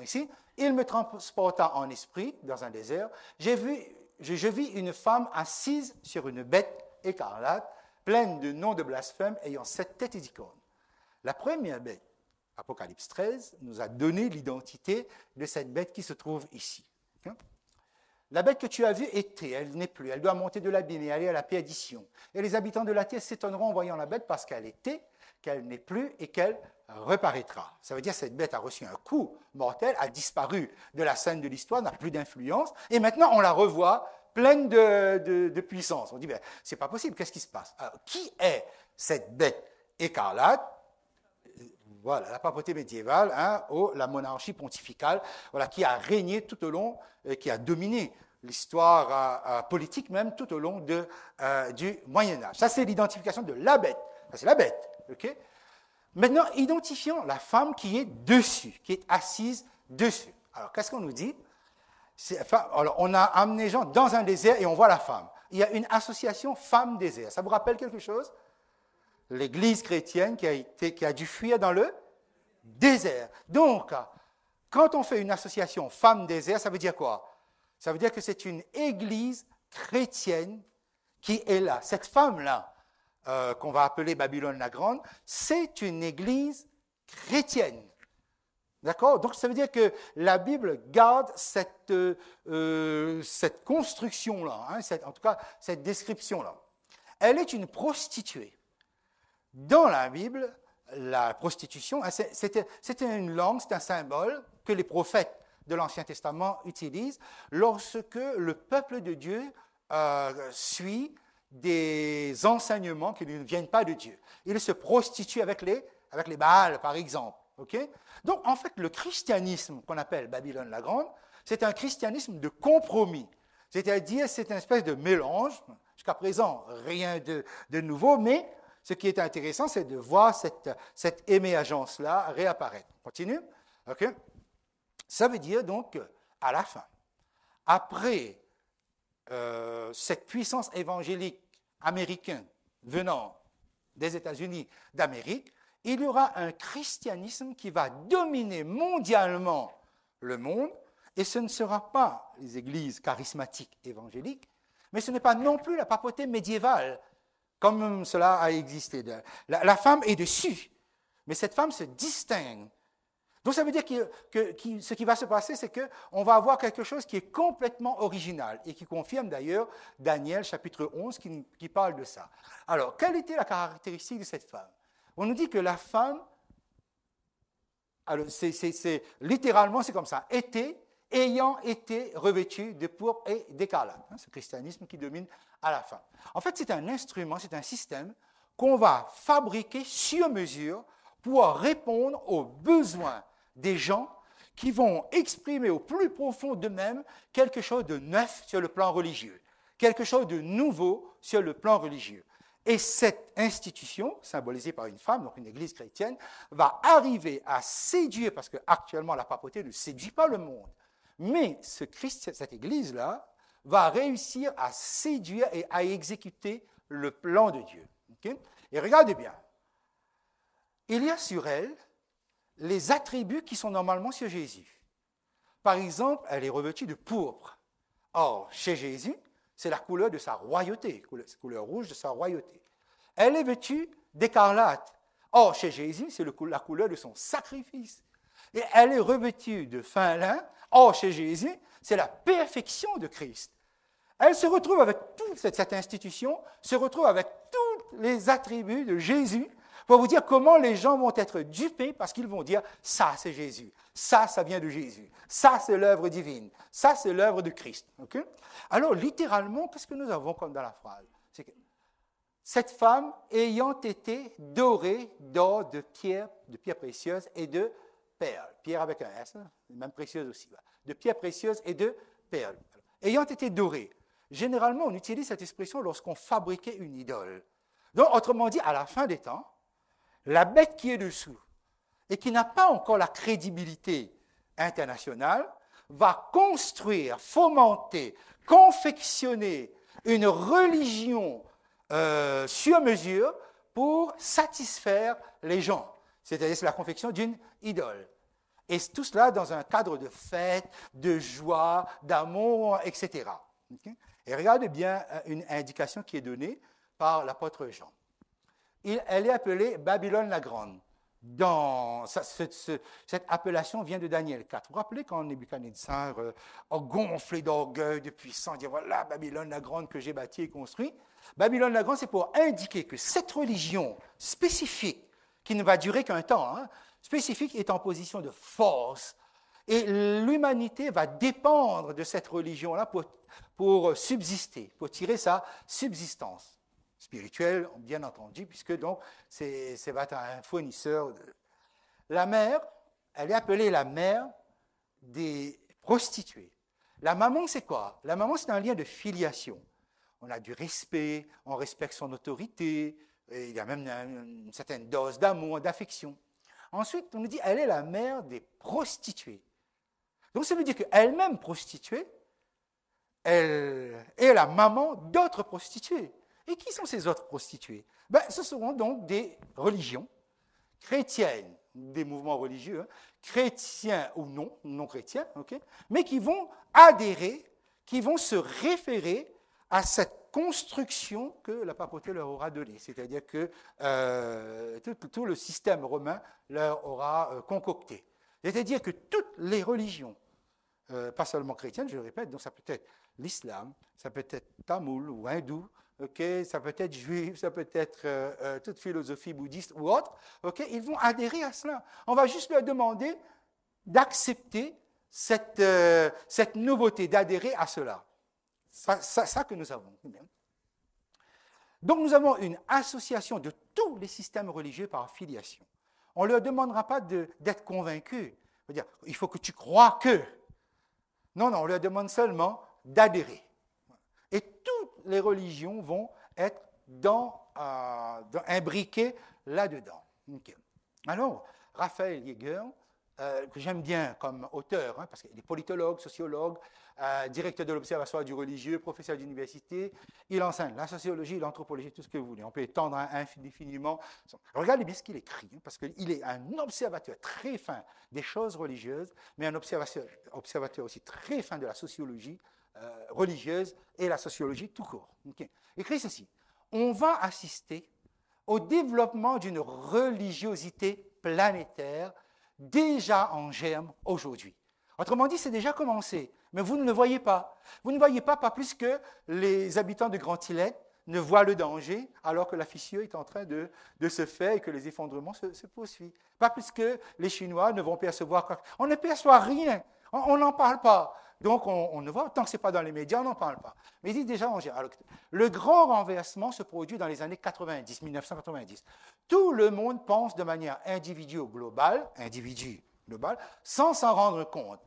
B: Ici, il me transporta en esprit dans un désert. Je vis une femme assise sur une bête écarlate, pleine de noms de blasphème, ayant 7 têtes et 10 cornes. La première bête, Apocalypse 13, nous a donné l'identité de cette bête qui se trouve ici. La bête que tu as vue était, elle n'est plus, elle doit monter de l'abîme et aller à la perdition. Et les habitants de la terre s'étonneront en voyant la bête parce qu'elle était, qu'elle n'est plus et qu'elle reparaîtra. Ça veut dire que cette bête a reçu un coup mortel, a disparu de la scène de l'histoire, n'a plus d'influence, et maintenant on la revoit pleine de puissance. On dit, ben, c'est pas possible, qu'est-ce qui se passe? Alors, qui est cette bête écarlate? Voilà, la papauté médiévale, la monarchie pontificale, voilà, qui a régné tout au long, qui a dominé l'histoire politique même tout au long du Moyen-Âge. Ça, c'est l'identification de la bête. Ça, c'est la bête. Okay? Maintenant, identifions la femme qui est dessus, qui est assise dessus. Alors, qu'est-ce qu'on nous dit? Alors, on a amené les gens dans un désert et on voit la femme. Il y a une association femme-désert. Ça vous rappelle quelque chose? L'Église chrétienne qui a dû fuir dans le désert. Donc, quand on fait une association femme-désert, ça veut dire quoi? Ça veut dire que c'est une Église chrétienne qui est là. Cette femme-là, qu'on va appeler Babylone la Grande, c'est une Église chrétienne. D'accord? Donc, ça veut dire que la Bible garde cette construction-là, en tout cas, cette description-là. Elle est une prostituée. Dans la Bible, la prostitution, c'est une langue, c'est un symbole que les prophètes de l'Ancien Testament utilisent lorsque le peuple de Dieu suit des enseignements qui ne viennent pas de Dieu. Ils se prostituent avec les Baals, par exemple. Okay? Donc, en fait, le christianisme qu'on appelle Babylone la Grande, c'est un christianisme de compromis. C'est-à-dire, c'est une espèce de mélange. Jusqu'à présent, rien de nouveau, mais ce qui est intéressant, c'est de voir cette émergence-là réapparaître. On continue. Okay? Ça veut dire donc, à la fin, après cette puissance évangélique américaine venant des États-Unis d'Amérique, il y aura un christianisme qui va dominer mondialement le monde, et ce ne sera pas les églises charismatiques évangéliques, mais ce n'est pas non plus la papauté médiévale, comme cela a existé. La femme est dessus, mais cette femme se distingue. Donc ça veut dire que ce qui va se passer, c'est qu'on va avoir quelque chose qui est complètement original, et qui confirme d'ailleurs Daniel chapitre 11 qui parle de ça. Alors, quelle était la caractéristique de cette femme? On nous dit que la femme, alors littéralement c'est comme ça, ayant été revêtue de pourpre et d'écarlate. Ce christianisme qui domine à la fin. En fait, c'est un instrument, c'est un système qu'on va fabriquer sur mesure pour répondre aux besoins des gens qui vont exprimer au plus profond d'eux-mêmes quelque chose de neuf sur le plan religieux, quelque chose de nouveau sur le plan religieux. Et cette institution, symbolisée par une femme, donc une église chrétienne, va arriver à séduire, parce qu'actuellement la papauté ne séduit pas le monde, mais cette église-là va réussir à séduire et à exécuter le plan de Dieu. Okay? Et regardez bien, il y a sur elle les attributs qui sont normalement sur Jésus. Par exemple, elle est revêtue de pourpre. Or, chez Jésus, c'est la couleur de sa royauté, couleur rouge de sa royauté. Elle est vêtue d'écarlate. Or, chez Jésus, c'est la couleur de son sacrifice. Et elle est revêtue de fin lin. Or, chez Jésus, c'est la perfection de Christ. Elle se retrouve avec toute cette institution, se retrouve avec tous les attributs de Jésus, pour vous dire comment les gens vont être dupés, parce qu'ils vont dire, ça c'est Jésus, ça vient de Jésus, ça c'est l'œuvre divine, ça c'est l'œuvre de Christ. Okay? Alors, littéralement, qu'est-ce que nous avons comme dans la phrase? C'est que cette femme ayant été dorée d'or, de pierres précieuses et de perles, pierre avec un S, même précieuse aussi, de pierres précieuses et de perles. Ayant été dorée. Généralement, on utilise cette expression lorsqu'on fabriquait une idole. Donc, autrement dit, à la fin des temps, la bête qui est dessous et qui n'a pas encore la crédibilité internationale va construire, fomenter, confectionner une religion sur mesure pour satisfaire les gens. C'est-à-dire c'est la confection d'une idole. Et tout cela dans un cadre de fête, de joie, d'amour, etc. Okay? Et regardez bien une indication qui est donnée par l'apôtre Jean. Elle est appelée Babylone la Grande. Cette appellation vient de Daniel 4. Vous vous rappelez quand Nebuchadnezzar a gonflé d'orgueil, de puissance, dit voilà Babylone la Grande que j'ai bâtie et construite. Babylone la Grande, c'est pour indiquer que cette religion spécifique, qui ne va durer qu'un temps, spécifique, est en position de force. Et l'humanité va dépendre de cette religion-là pour subsister, pour tirer sa subsistance. Spirituelle, bien entendu, puisque donc ça va être un fournisseur. La mère, elle est appelée la mère des prostituées. La maman, c'est quoi? La maman, c'est un lien de filiation. On a du respect, on respecte son autorité, et il y a même une certaine dose d'amour, d'affection. Ensuite, on nous dit, elle est la mère des prostituées. Donc ça veut dire qu'elle-même prostituée, elle est la maman d'autres prostituées. Et qui sont ces autres prostituées? Ce seront donc des religions chrétiennes, des mouvements religieux, chrétiens ou non chrétiens, okay, mais qui vont adhérer, qui vont se référer à cette construction que la papauté leur aura donnée. C'est-à-dire que tout le système romain leur aura concocté. C'est-à-dire que toutes les religions, pas seulement chrétiennes, je le répète, donc ça peut être l'islam, ça peut être tamoul ou hindou, okay, ça peut être juif, ça peut être toute philosophie bouddhiste ou autre, okay, ils vont adhérer à cela. On va juste leur demander d'accepter cette nouveauté, d'adhérer à cela. Ça que nous avons. Donc nous avons une association de tous les systèmes religieux par affiliation. On ne leur demandera pas d'être convaincus. C'est-à-dire, il faut que tu crois que. Non, on leur demande seulement d'adhérer. Et toutes les religions vont être imbriquées là-dedans. Okay. Alors, Raphaël Jäger, que j'aime bien comme auteur, parce qu'il est politologue, sociologue, directeur de l'Observatoire du religieux, professeur d'université. Il enseigne la sociologie, l'anthropologie, tout ce que vous voulez. On peut étendre indéfiniment. Regardez bien ce qu'il écrit, parce qu'il est un observateur très fin des choses religieuses, mais un observateur aussi très fin de la sociologie religieuse et la sociologie tout court. Okay. Il écrit ceci. On va assister au développement d'une religiosité planétaire déjà en germe aujourd'hui. Autrement dit, c'est déjà commencé, mais vous ne le voyez pas. Vous ne voyez pas plus que les habitants de Grand-Îlet ne voient le danger, alors que la fissure est en train de se faire et que les effondrements se poursuivent. Pas plus que les Chinois ne vont percevoir quoi. On ne perçoit rien, on n'en parle pas. Donc, on ne voit, tant que ce n'est pas dans les médias, on n'en parle pas. Mais il dit déjà en germe. Alors, le grand renversement se produit dans les années 90, 1990. Tout le monde pense de manière individu globale, sans s'en rendre compte.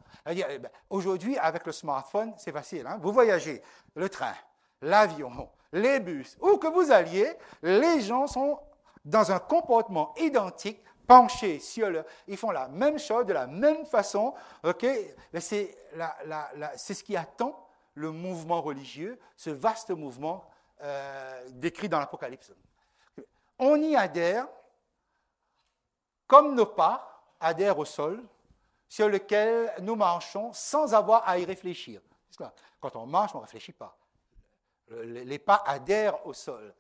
B: Aujourd'hui, avec le smartphone, c'est facile. Vous voyagez, le train, l'avion, les bus, où que vous alliez, les gens sont dans un comportement identique, penchés sur le... Ils font la même chose, de la même façon. Okay? C'est ce qui attend le mouvement religieux, ce vaste mouvement décrit dans l'Apocalypse. On y adhère comme nos pas adhèrent au sol sur lequel nous marchons sans avoir à y réfléchir. Quand on marche, on ne réfléchit pas. Les pas adhèrent au sol.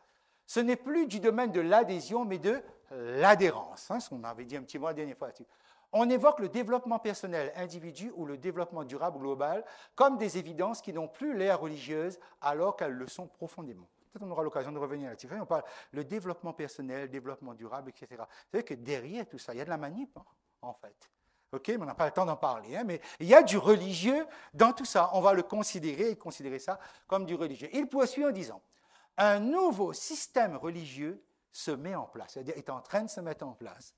B: Ce n'est plus du domaine de l'adhésion, mais de l'adhérence. Ce qu'on avait dit un petit mot la dernière fois là-dessus. On évoque le développement personnel individu ou le développement durable global comme des évidences qui n'ont plus l'air religieuses alors qu'elles le sont profondément. Peut-être on aura l'occasion de revenir là-dessus. On parle le développement personnel, développement durable, etc. Vous savez que derrière tout ça, il y a de la manip, en fait. OK, mais on n'a pas le temps d'en parler, mais il y a du religieux dans tout ça. On va le considérer et considérer ça comme du religieux. Il poursuit en disant, un nouveau système religieux se met en place, c'est-à-dire est en train de se mettre en place,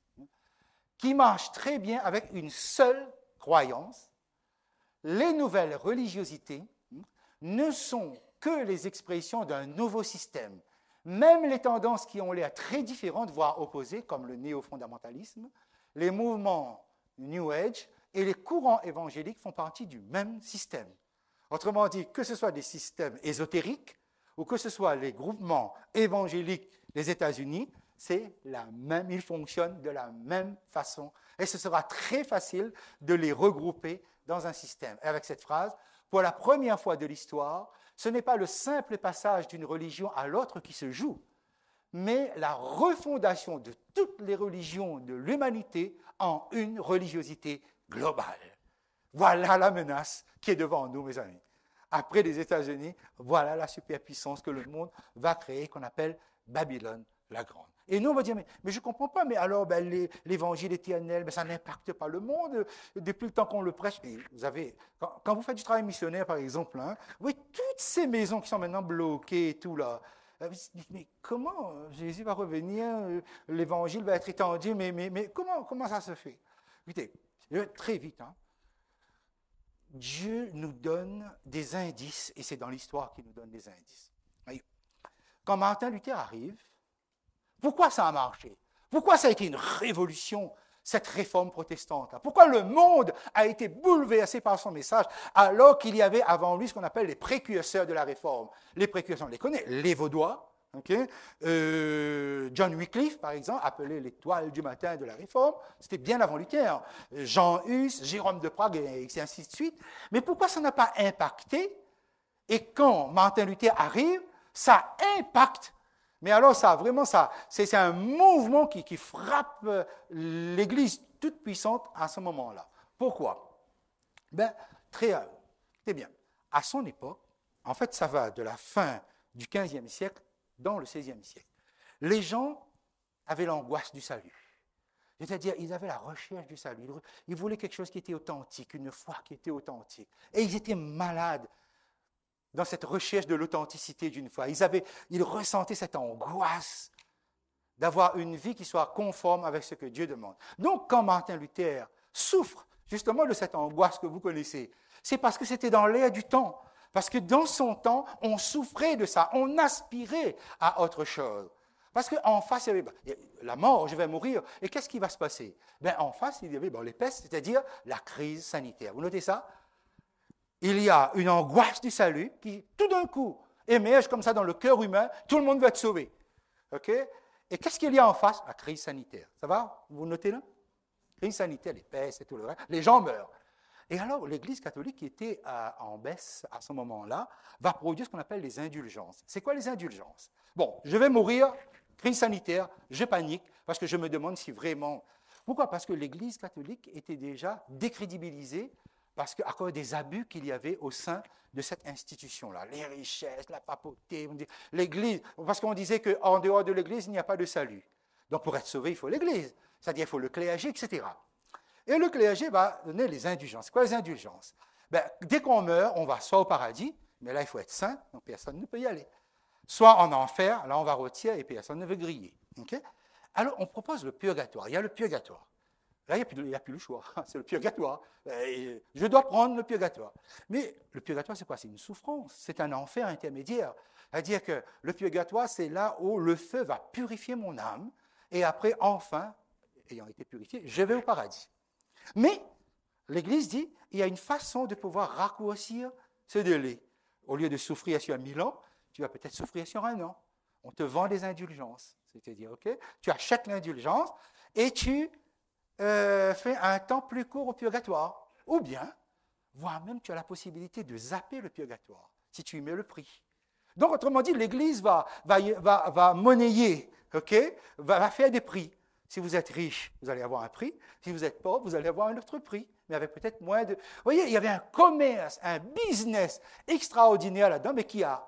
B: qui marche très bien avec une seule croyance. Les nouvelles religiosités ne sont que les expressions d'un nouveau système. Même les tendances qui ont l'air très différentes, voire opposées, comme le néo-fondamentalisme, les mouvements New Age et les courants évangéliques font partie du même système. Autrement dit, que ce soit des systèmes ésotériques ou que ce soit les groupements évangéliques des États-Unis, c'est la même, ils fonctionnent de la même façon. Et ce sera très facile de les regrouper dans un système. Et avec cette phrase, pour la première fois de l'histoire, ce n'est pas le simple passage d'une religion à l'autre qui se joue, mais la refondation de toutes les religions de l'humanité en une religiosité globale. Voilà la menace qui est devant nous, mes amis. Après les États-Unis, voilà la superpuissance que le monde va créer, qu'on appelle Babylone la Grande. Et nous, on va dire, mais je ne comprends pas, mais alors l'évangile éternel, ça n'impacte pas le monde depuis le temps qu'on le prêche. Et vous avez, quand vous faites du travail missionnaire, par exemple, oui, toutes ces maisons qui sont maintenant bloquées et tout là, mais comment Jésus va revenir, l'évangile va être étendu, mais comment ça se fait? Écoutez, très vite, Dieu nous donne des indices, et c'est dans l'histoire qu'il nous donne des indices. Quand Martin Luther arrive, pourquoi ça a marché? Pourquoi ça a été une révolution, cette réforme protestante? Pourquoi le monde a été bouleversé par son message alors qu'il y avait avant lui ce qu'on appelle les précurseurs de la réforme? Les précurseurs, on les connaît, les Vaudois, okay? John Wycliffe, par exemple, appelé l'étoile du matin de la réforme, c'était bien avant Luther. Jean Hus, Jérôme de Prague, et ainsi de suite. Mais pourquoi ça n'a pas impacté? Et quand Martin Luther arrive, ça impacte. Mais alors, c'est un mouvement qui frappe l'Église toute puissante à ce moment-là. Pourquoi? Très bien. À son époque, en fait, ça va de la fin du XVe siècle dans le XVIe siècle. Les gens avaient l'angoisse du salut. C'est-à-dire, ils avaient la recherche du salut. Ils voulaient quelque chose qui était authentique, une foi qui était authentique. Et ils étaient malades dans cette recherche de l'authenticité d'une foi. Ils ressentaient cette angoisse d'avoir une vie qui soit conforme avec ce que Dieu demande. Donc, quand Martin Luther souffre justement de cette angoisse que vous connaissez, c'est parce que c'était dans l'air du temps. Parce que dans son temps, on souffrait de ça, on aspirait à autre chose. Parce qu'en face, il y avait la mort, je vais mourir. Et qu'est-ce qui va se passer? En face, il y avait les pestes, c'est-à-dire la crise sanitaire. Vous notez ça? Il y a une angoisse du salut qui, tout d'un coup, émerge comme ça dans le cœur humain. Tout le monde veut être sauvé. OK? Et qu'est-ce qu'il y a en face? La crise sanitaire. Ça va? Vous notez là? Crise sanitaire, les pestes et tout le reste. Les gens meurent. Et alors, l'Église catholique, qui était en baisse à ce moment-là, va produire ce qu'on appelle les indulgences. C'est quoi les indulgences? Bon, je vais mourir, crise sanitaire, je panique, parce que je me demande si vraiment... Pourquoi? Parce que l'Église catholique était déjà décrédibilisée, parce qu'à cause des abus qu'il y avait au sein de cette institution-là. Les richesses, la papauté, l'Église, parce qu'on disait qu'en dehors de l'Église, il n'y a pas de salut. Donc, pour être sauvé, il faut l'Église, c'est-à-dire il faut le clergé, etc. Et le clergé va donner les indulgences. C'est quoi les indulgences? Dès qu'on meurt, on va soit au paradis, mais là, il faut être saint, donc personne ne peut y aller. Soit en enfer, là, on va rôtir et personne ne veut griller. Okay? Alors, on propose le purgatoire. Il y a le purgatoire. Là, il n'y a plus le choix. C'est le purgatoire. Je dois prendre le purgatoire. Mais le purgatoire, c'est quoi? C'est une souffrance. C'est un enfer intermédiaire. C'est-à-dire que le purgatoire, c'est là où le feu va purifier mon âme. Et après, enfin, ayant été purifié, je vais au paradis. Mais l'Église dit, il y a une façon de pouvoir raccourcir ce délai. Au lieu de souffrir sur 1000 ans, tu vas peut-être souffrir sur 1 an. On te vend des indulgences. C'est-à-dire, OK, tu achètes l'indulgence et tu fais un temps plus court au purgatoire. Ou bien, voire même tu as la possibilité de zapper le purgatoire, si tu y mets le prix. Donc, autrement dit, l'Église va monnayer, OK, va faire des prix. Si vous êtes riche, vous allez avoir un prix. Si vous êtes pauvre, vous allez avoir un autre prix. Mais avec peut-être moins de... Vous voyez, il y avait un commerce, un business extraordinaire là-dedans, mais qui a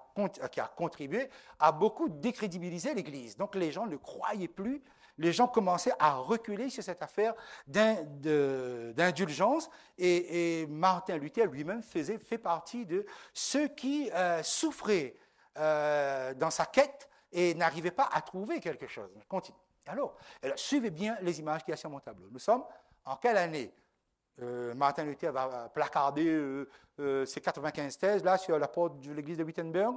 B: contribué à beaucoup décrédibiliser l'Église. Donc, les gens ne croyaient plus. Les gens commençaient à reculer sur cette affaire d'indulgence. Et Martin Luther lui-même fait partie de ceux qui souffraient dans sa quête et n'arrivaient pas à trouver quelque chose. Je continue. Alors, suivez bien les images qu'il y a sur mon tableau. Nous sommes en quelle année? Martin Luther va placarder ses 95 thèses là sur la porte de l'église de Wittenberg.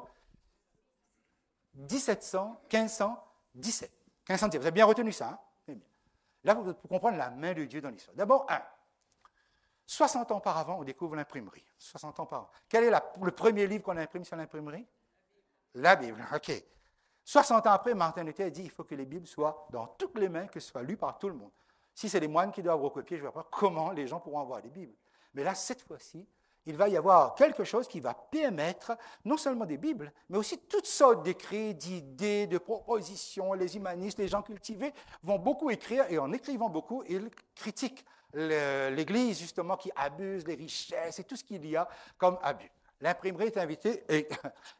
B: 1517. 1517. Vous avez bien retenu ça, hein? Là, vous pouvez comprendre la main de Dieu dans l'histoire. D'abord, 60 ans auparavant, on découvre l'imprimerie. 60 ans auparavant. Quel est le premier livre qu'on imprime sur l'imprimerie? La Bible. OK. 60 ans après, Martin Luther dit qu'il faut que les Bibles soient dans toutes les mains, que ce soit lu par tout le monde. Si c'est les moines qui doivent recopier, je ne vois pas comment les gens pourront avoir les Bibles. Mais là, cette fois-ci, il va y avoir quelque chose qui va permettre non seulement des Bibles, mais aussi toutes sortes d'écrits, d'idées, de propositions. Les humanistes, les gens cultivés vont beaucoup écrire, et en écrivant beaucoup, ils critiquent l'Église, justement, qui abuse les richesses et tout ce qu'il y a comme abus. L'imprimerie est invitée,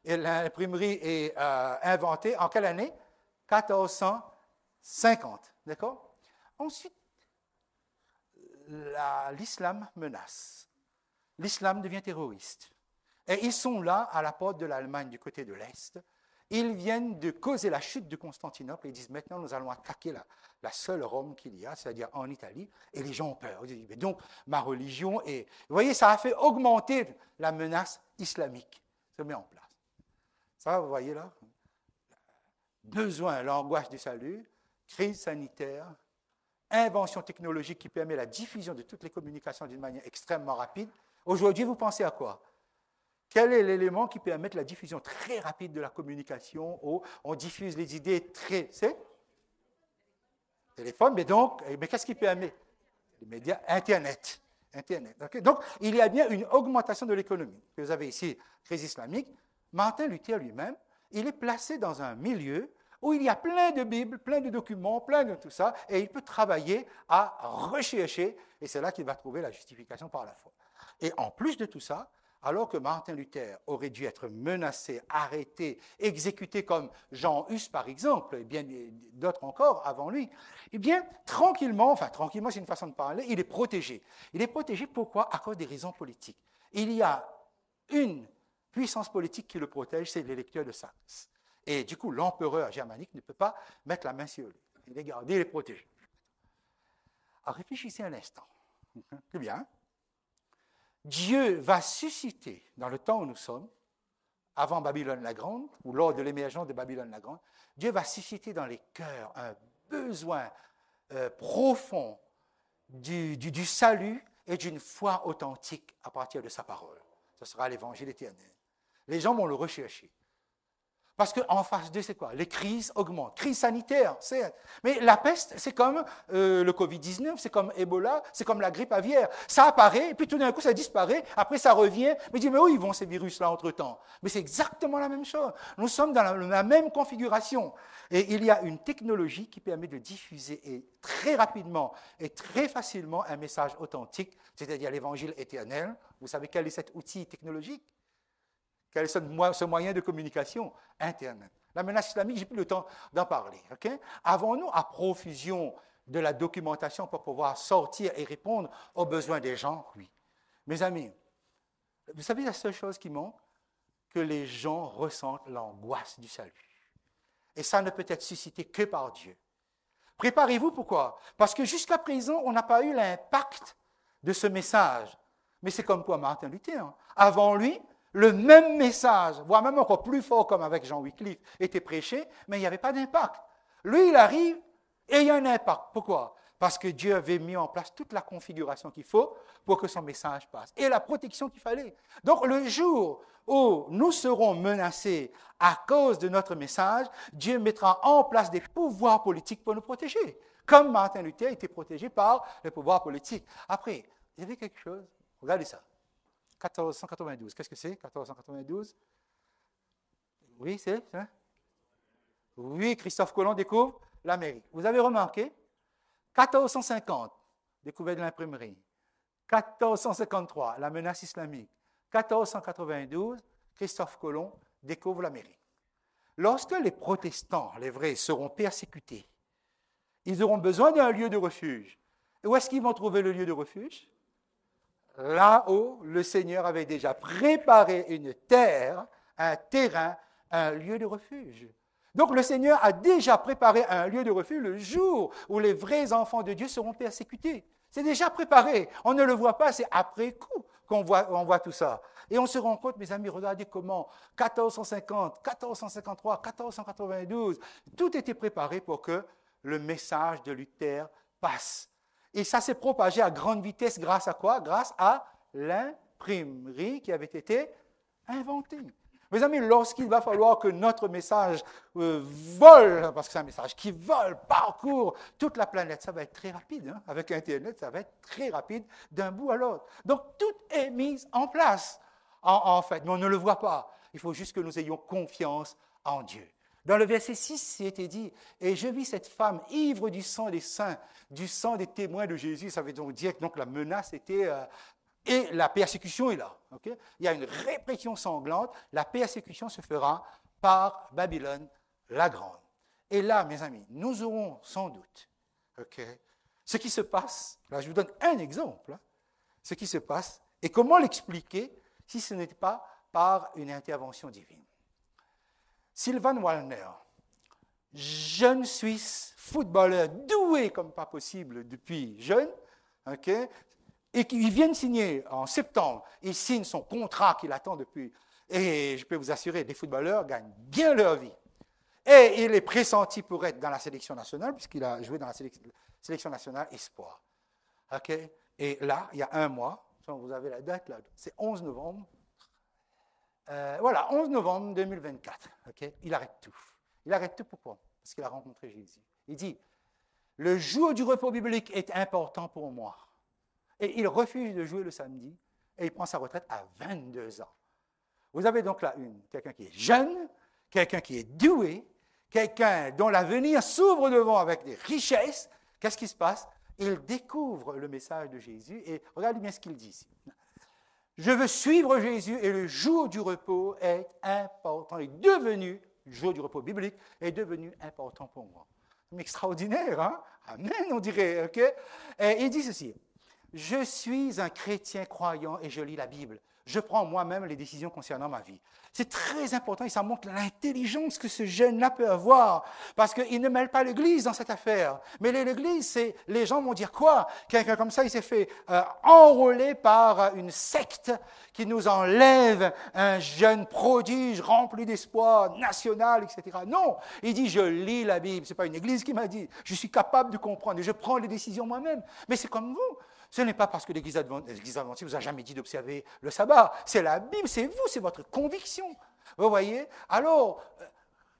B: et l'imprimerie est inventée en quelle année? 1450, d'accord? Ensuite, l'islam menace. L'islam devient terroriste. Et ils sont là, à la porte de l'Allemagne, du côté de l'Est. Ils viennent de causer la chute de Constantinople et ils disent maintenant nous allons attaquer la seule Rome qu'il y a, c'est-à-dire en Italie. Et les gens ont peur. Ils disent, mais donc, ma religion est... Vous voyez, ça a fait augmenter la menace islamique. Se met en place. Ça, vous voyez là? Besoin, l'angoisse du salut, crise sanitaire, invention technologique qui permet la diffusion de toutes les communications d'une manière extrêmement rapide. Aujourd'hui, vous pensez à quoi? Quel est l'élément qui permet la diffusion très rapide de la communication? On diffuse les idées très... C'est téléphone, mais qu'est-ce qui permet? Les médias, Internet. Okay? Donc, il y a bien une augmentation de l'économie. Vous avez ici, crise islamique. Martin Luther lui-même, il est placé dans un milieu où il y a plein de Bibles, plein de documents, plein de tout ça, et il peut travailler à rechercher, et c'est là qu'il va trouver la justification par la foi. Et en plus de tout ça, alors que Martin Luther aurait dû être menacé, arrêté, exécuté comme Jean Hus par exemple, et bien d'autres encore avant lui, eh bien tranquillement, c'est une façon de parler, il est protégé. Il est protégé pourquoi? À cause des raisons politiques. Il y a une puissance politique qui le protège, c'est l'électeur de Saxe. Et du coup, l'empereur germanique ne peut pas mettre la main sur lui. Il est gardé, il est protégé. Alors, réfléchissez un instant. C'est bien. Dieu va susciter, dans le temps où nous sommes, avant Babylone la Grande, ou lors de l'émergence de Babylone la Grande, Dieu va susciter dans les cœurs un besoin profond du salut et d'une foi authentique à partir de sa parole. Ce sera l'évangile éternel. Les gens vont le rechercher. Parce qu'en face d'eux, c'est quoi? Les crises augmentent. Crise sanitaire, certes. Mais la peste, c'est comme le Covid-19, c'est comme Ebola, c'est comme la grippe aviaire. Ça apparaît, et puis tout d'un coup, ça disparaît. Après, ça revient. Mais dis, mais où ils vont ces virus-là entre-temps? Mais c'est exactement la même chose. Nous sommes dans la même configuration. Et il y a une technologie qui permet de diffuser très rapidement et très facilement un message authentique, c'est-à-dire l'évangile éternel. Vous savez quel est cet outil technologique? Quel est ce moyen de communication? Internet. La menace islamique, je n'ai plus le temps d'en parler. Okay? Avons-nous à profusion de la documentation pour pouvoir sortir et répondre aux besoins des gens? Oui. Mes amis, vous savez la seule chose qui manque? Que les gens ressentent l'angoisse du salut. Et ça ne peut être suscité que par Dieu. Préparez-vous, pourquoi? Parce que jusqu'à présent, on n'a pas eu l'impact de ce message. Mais c'est comme pour Martin Luther. Avant lui, le même message, voire même encore plus fort comme avec John Wycliffe, était prêché, mais il n'y avait pas d'impact. Lui, il arrive et il y a un impact. Pourquoi? Parce que Dieu avait mis en place toute la configuration qu'il faut pour que son message passe et la protection qu'il fallait. Donc, le jour où nous serons menacés à cause de notre message, Dieu mettra en place des pouvoirs politiques pour nous protéger, comme Martin Luther était protégé par les pouvoirs politiques. Après, il y avait quelque chose, regardez ça. 1492, qu'est-ce que c'est, 1492? Oui, c'est ça? Oui, Christophe Colomb découvre l'Amérique. Vous avez remarqué? 1450, découverte de l'imprimerie. 1453, la menace islamique. 1492, Christophe Colomb découvre l'Amérique. Lorsque les protestants, les vrais, seront persécutés, ils auront besoin d'un lieu de refuge. Et où est-ce qu'ils vont trouver le lieu de refuge? Là-haut, le Seigneur avait déjà préparé une terre, un terrain, un lieu de refuge. Donc le Seigneur a déjà préparé un lieu de refuge le jour où les vrais enfants de Dieu seront persécutés. C'est déjà préparé. On ne le voit pas, c'est après coup qu'on voit tout ça. Et on se rend compte, mes amis, regardez comment 1450, 1453, 1492, tout était préparé pour que le message de Luther passe. Et ça s'est propagé à grande vitesse grâce à quoi? Grâce à l'imprimerie qui avait été inventée. Mes amis, lorsqu'il va falloir que notre message vole, parce que c'est un message qui vole, parcourt toute la planète, ça va être très rapide. Hein? Avec Internet, ça va être très rapide d'un bout à l'autre. Donc, tout est mis en place, en fait, mais on ne le voit pas. Il faut juste que nous ayons confiance en Dieu. Dans le verset 6, il était dit, « Et je vis cette femme ivre du sang des saints, du sang des témoins de Jésus. » Ça veut donc dire que la menace était... et la persécution est là. Okay? Il y a une répression sanglante. La persécution se fera par Babylone la Grande. Et là, mes amis, nous aurons sans doute ce qui se passe. Là, je vous donne un exemple. Ce qui se passe et comment l'expliquer si ce n'était pas par une intervention divine. Sylvain Wallner, jeune Suisse, footballeur doué comme pas possible depuis jeune, et qui vient de signer en septembre, il signe son contrat qu'il attend depuis, et je peux vous assurer, les footballeurs gagnent bien leur vie. Et il est pressenti pour être dans la sélection nationale, puisqu'il a joué dans la sélection nationale Espoir. Et là, il y a un mois, vous avez la date là, c'est 11 novembre, 11 novembre 2024. Il arrête tout. Il arrête tout pourquoi? Parce qu'il a rencontré Jésus. Il dit, le jour du repos biblique est important pour moi. Et il refuse de jouer le samedi et il prend sa retraite à 22 ans. Vous avez donc là quelqu'un qui est jeune, quelqu'un qui est doué, quelqu'un dont l'avenir s'ouvre devant avec des richesses. Qu'est-ce qui se passe? Il découvre le message de Jésus et regardez bien ce qu'il dit ici. Je veux suivre Jésus et le jour du repos est important, est devenu, le jour du repos biblique, est devenu important pour moi. C'est extraordinaire, hein? Amen, on dirait, ok? Et il dit ceci, je suis un chrétien croyant et je lis la Bible. je prends moi-même les décisions concernant ma vie. C'est très important et ça montre l'intelligence que ce jeune-là peut avoir parce qu'il ne mêle pas l'Église dans cette affaire. Mais l'Église, c'est les gens vont dire quoi? Quelqu'un comme ça, il s'est fait enrôler par une secte qui nous enlève un jeune prodige rempli d'espoir national, etc. Non, il dit, je lis la Bible. Ce n'est pas une Église qui m'a dit. Je suis capable de comprendre et je prends les décisions moi-même. Mais c'est comme vous. Ce n'est pas parce que l'Église adventiste vous a jamais dit d'observer le sabbat. C'est la Bible, c'est vous, c'est votre conviction. Vous voyez? Alors,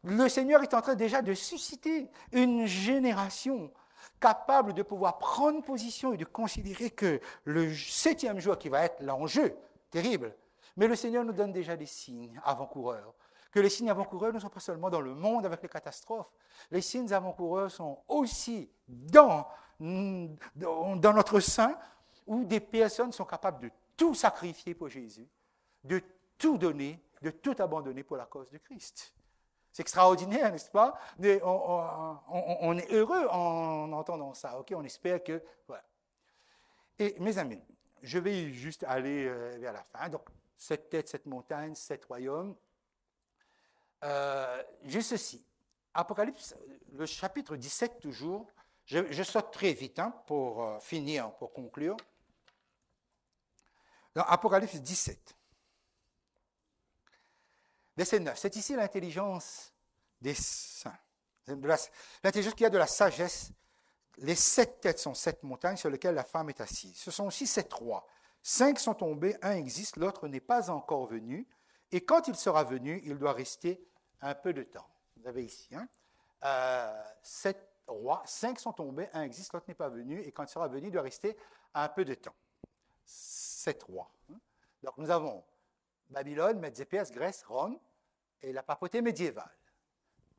B: le Seigneur est en train déjà de susciter une génération capable de pouvoir prendre position et de considérer que le 7e jour qui va être l'enjeu terrible. Mais le Seigneur nous donne déjà des signes avant-coureurs. Que les signes avant-coureurs ne sont pas seulement dans le monde avec les catastrophes. Les signes avant-coureurs sont aussi dans notre sein, où des personnes sont capables de tout sacrifier pour Jésus, de tout donner, de tout abandonner pour la cause de Christ. C'est extraordinaire, n'est-ce pas? On est heureux en entendant ça, ok? On espère que... Voilà. Et mes amis, je vais juste aller vers la fin. Donc, 7 têtes, 7 montagnes, 7 royaumes. Juste ceci. Apocalypse, le chapitre 17 toujours, je saute très vite pour finir, pour conclure. Dans Apocalypse 17, verset 9, c'est ici l'intelligence des saints, l'intelligence qui a de la sagesse. Les 7 têtes sont 7 montagnes sur lesquelles la femme est assise. Ce sont aussi 7 rois. 5 sont tombés, un existe, l'autre n'est pas encore venu. Et quand il sera venu, il doit rester un peu de temps. Vous avez ici, 7 rois, 5 sont tombés, un existe, l'autre n'est pas venu, et quand il sera venu, il doit rester un peu de temps. 7 rois. Donc nous avons Babylone, Mèdes et Perses, Grèce, Rome, et la papauté médiévale.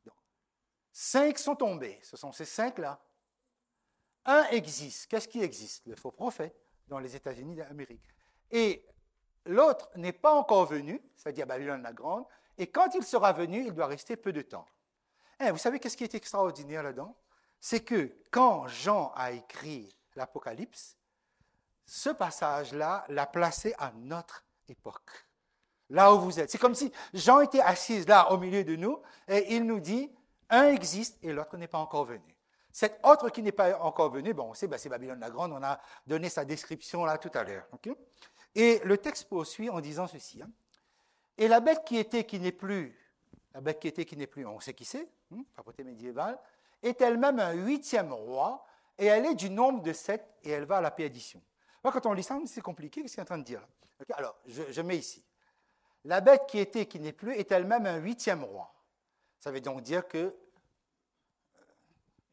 B: Donc, 5 sont tombés, ce sont ces 5-là. Un existe. Qu'est-ce qui existe? Le faux prophète dans les États-Unis d'Amérique. Et l'autre n'est pas encore venu, c'est-à-dire Babylone la Grande, et quand il sera venu, il doit rester peu de temps. Vous savez qu'est-ce qui est extraordinaire là-dedans? C'est que quand Jean a écrit l'Apocalypse, ce passage-là l'a placé à notre époque, là où vous êtes. C'est comme si Jean était assis là au milieu de nous, et il nous dit, un existe et l'autre n'est pas encore venu. Cet autre qui n'est pas encore venu, bon, on sait, c'est Babylone la Grande, on a donné sa description là tout à l'heure. Okay? Et le texte poursuit en disant ceci. Et la bête qui était, qui n'est plus, on sait qui c'est, papauté médiévale, est elle-même un 8e roi, et elle est du nombre de 7, et elle va à la perdition. Alors, quand on lit ça, c'est compliqué, qu'est-ce qu'il est en train de dire? Okay? Alors, je mets ici. La bête qui était, qui n'est plus, est elle-même un 8e roi. Ça veut donc dire que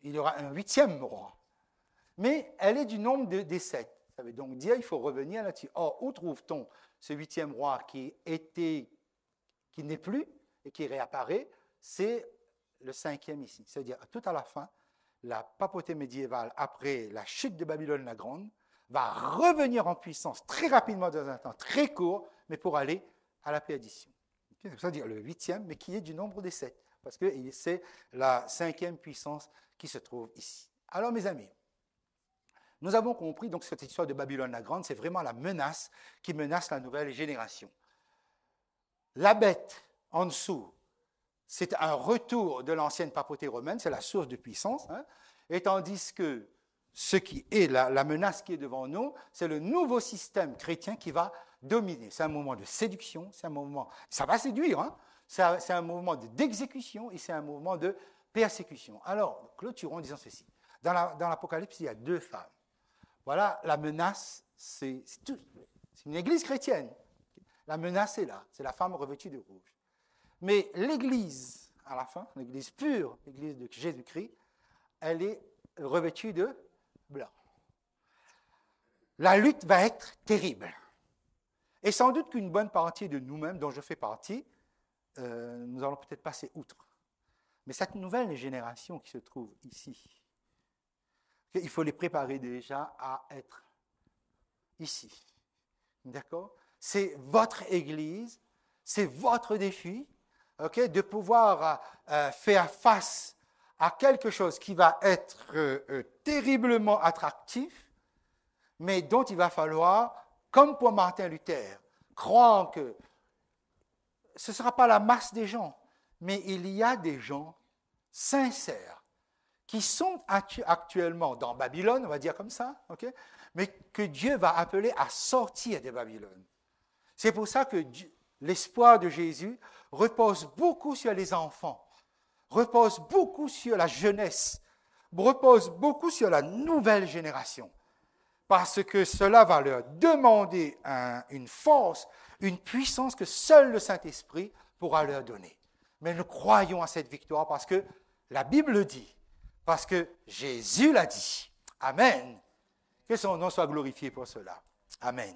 B: il y aura un 8e roi. Mais elle est du nombre des 7. Ça veut donc dire qu'il faut revenir là-dessus. Or, où trouve-t-on ce 8e roi qui n'est plus et qui réapparaît? C'est le 5e ici. C'est-à-dire, tout à la fin, la papauté médiévale, après la chute de Babylone la Grande, va revenir en puissance très rapidement dans un temps très court, mais pour aller à la perdition. C'est-à-dire le 8e, mais qui est du nombre des 7. Parce que c'est la 5e puissance qui se trouve ici. Alors, mes amis, nous avons compris donc cette histoire de Babylone la Grande, c'est vraiment la menace qui menace la nouvelle génération. La bête, en dessous, c'est un retour de l'ancienne papauté romaine, c'est la source de puissance, et tandis que ce qui est la menace qui est devant nous, c'est le nouveau système chrétien qui va dominer. C'est un mouvement de séduction, c'est un mouvement, ça va séduire, c'est un mouvement d'exécution et c'est un mouvement de persécution. Alors, clôturons en disant ceci. Dans l'Apocalypse, il y a 2 femmes. Voilà, la menace, c'est une église chrétienne. La menace est là, c'est la femme revêtue de rouge. Mais l'église, à la fin, l'église pure, l'église de Jésus-Christ, elle est revêtue de blanc. La lutte va être terrible. Et sans doute qu'une bonne partie de nous-mêmes, dont je fais partie, nous allons peut-être passer outre. Mais cette nouvelle génération qui se trouve ici, il faut les préparer déjà à être ici. D'accord? C'est votre Église, c'est votre défi, de pouvoir faire face à quelque chose qui va être terriblement attractif, mais dont il va falloir, comme pour Martin Luther, croyant que ce ne sera pas la masse des gens, mais il y a des gens sincères qui sont actuellement dans Babylone, on va dire comme ça, okay? Mais que Dieu va appeler à sortir de Babylone. C'est pour ça que l'espoir de Jésus repose beaucoup sur les enfants, repose beaucoup sur la jeunesse, repose beaucoup sur la nouvelle génération, parce que cela va leur demander une force, une puissance que seul le Saint-Esprit pourra leur donner. Mais nous croyons à cette victoire parce que la Bible le dit, parce que Jésus l'a dit. Amen. Que son nom soit glorifié pour cela. Amen.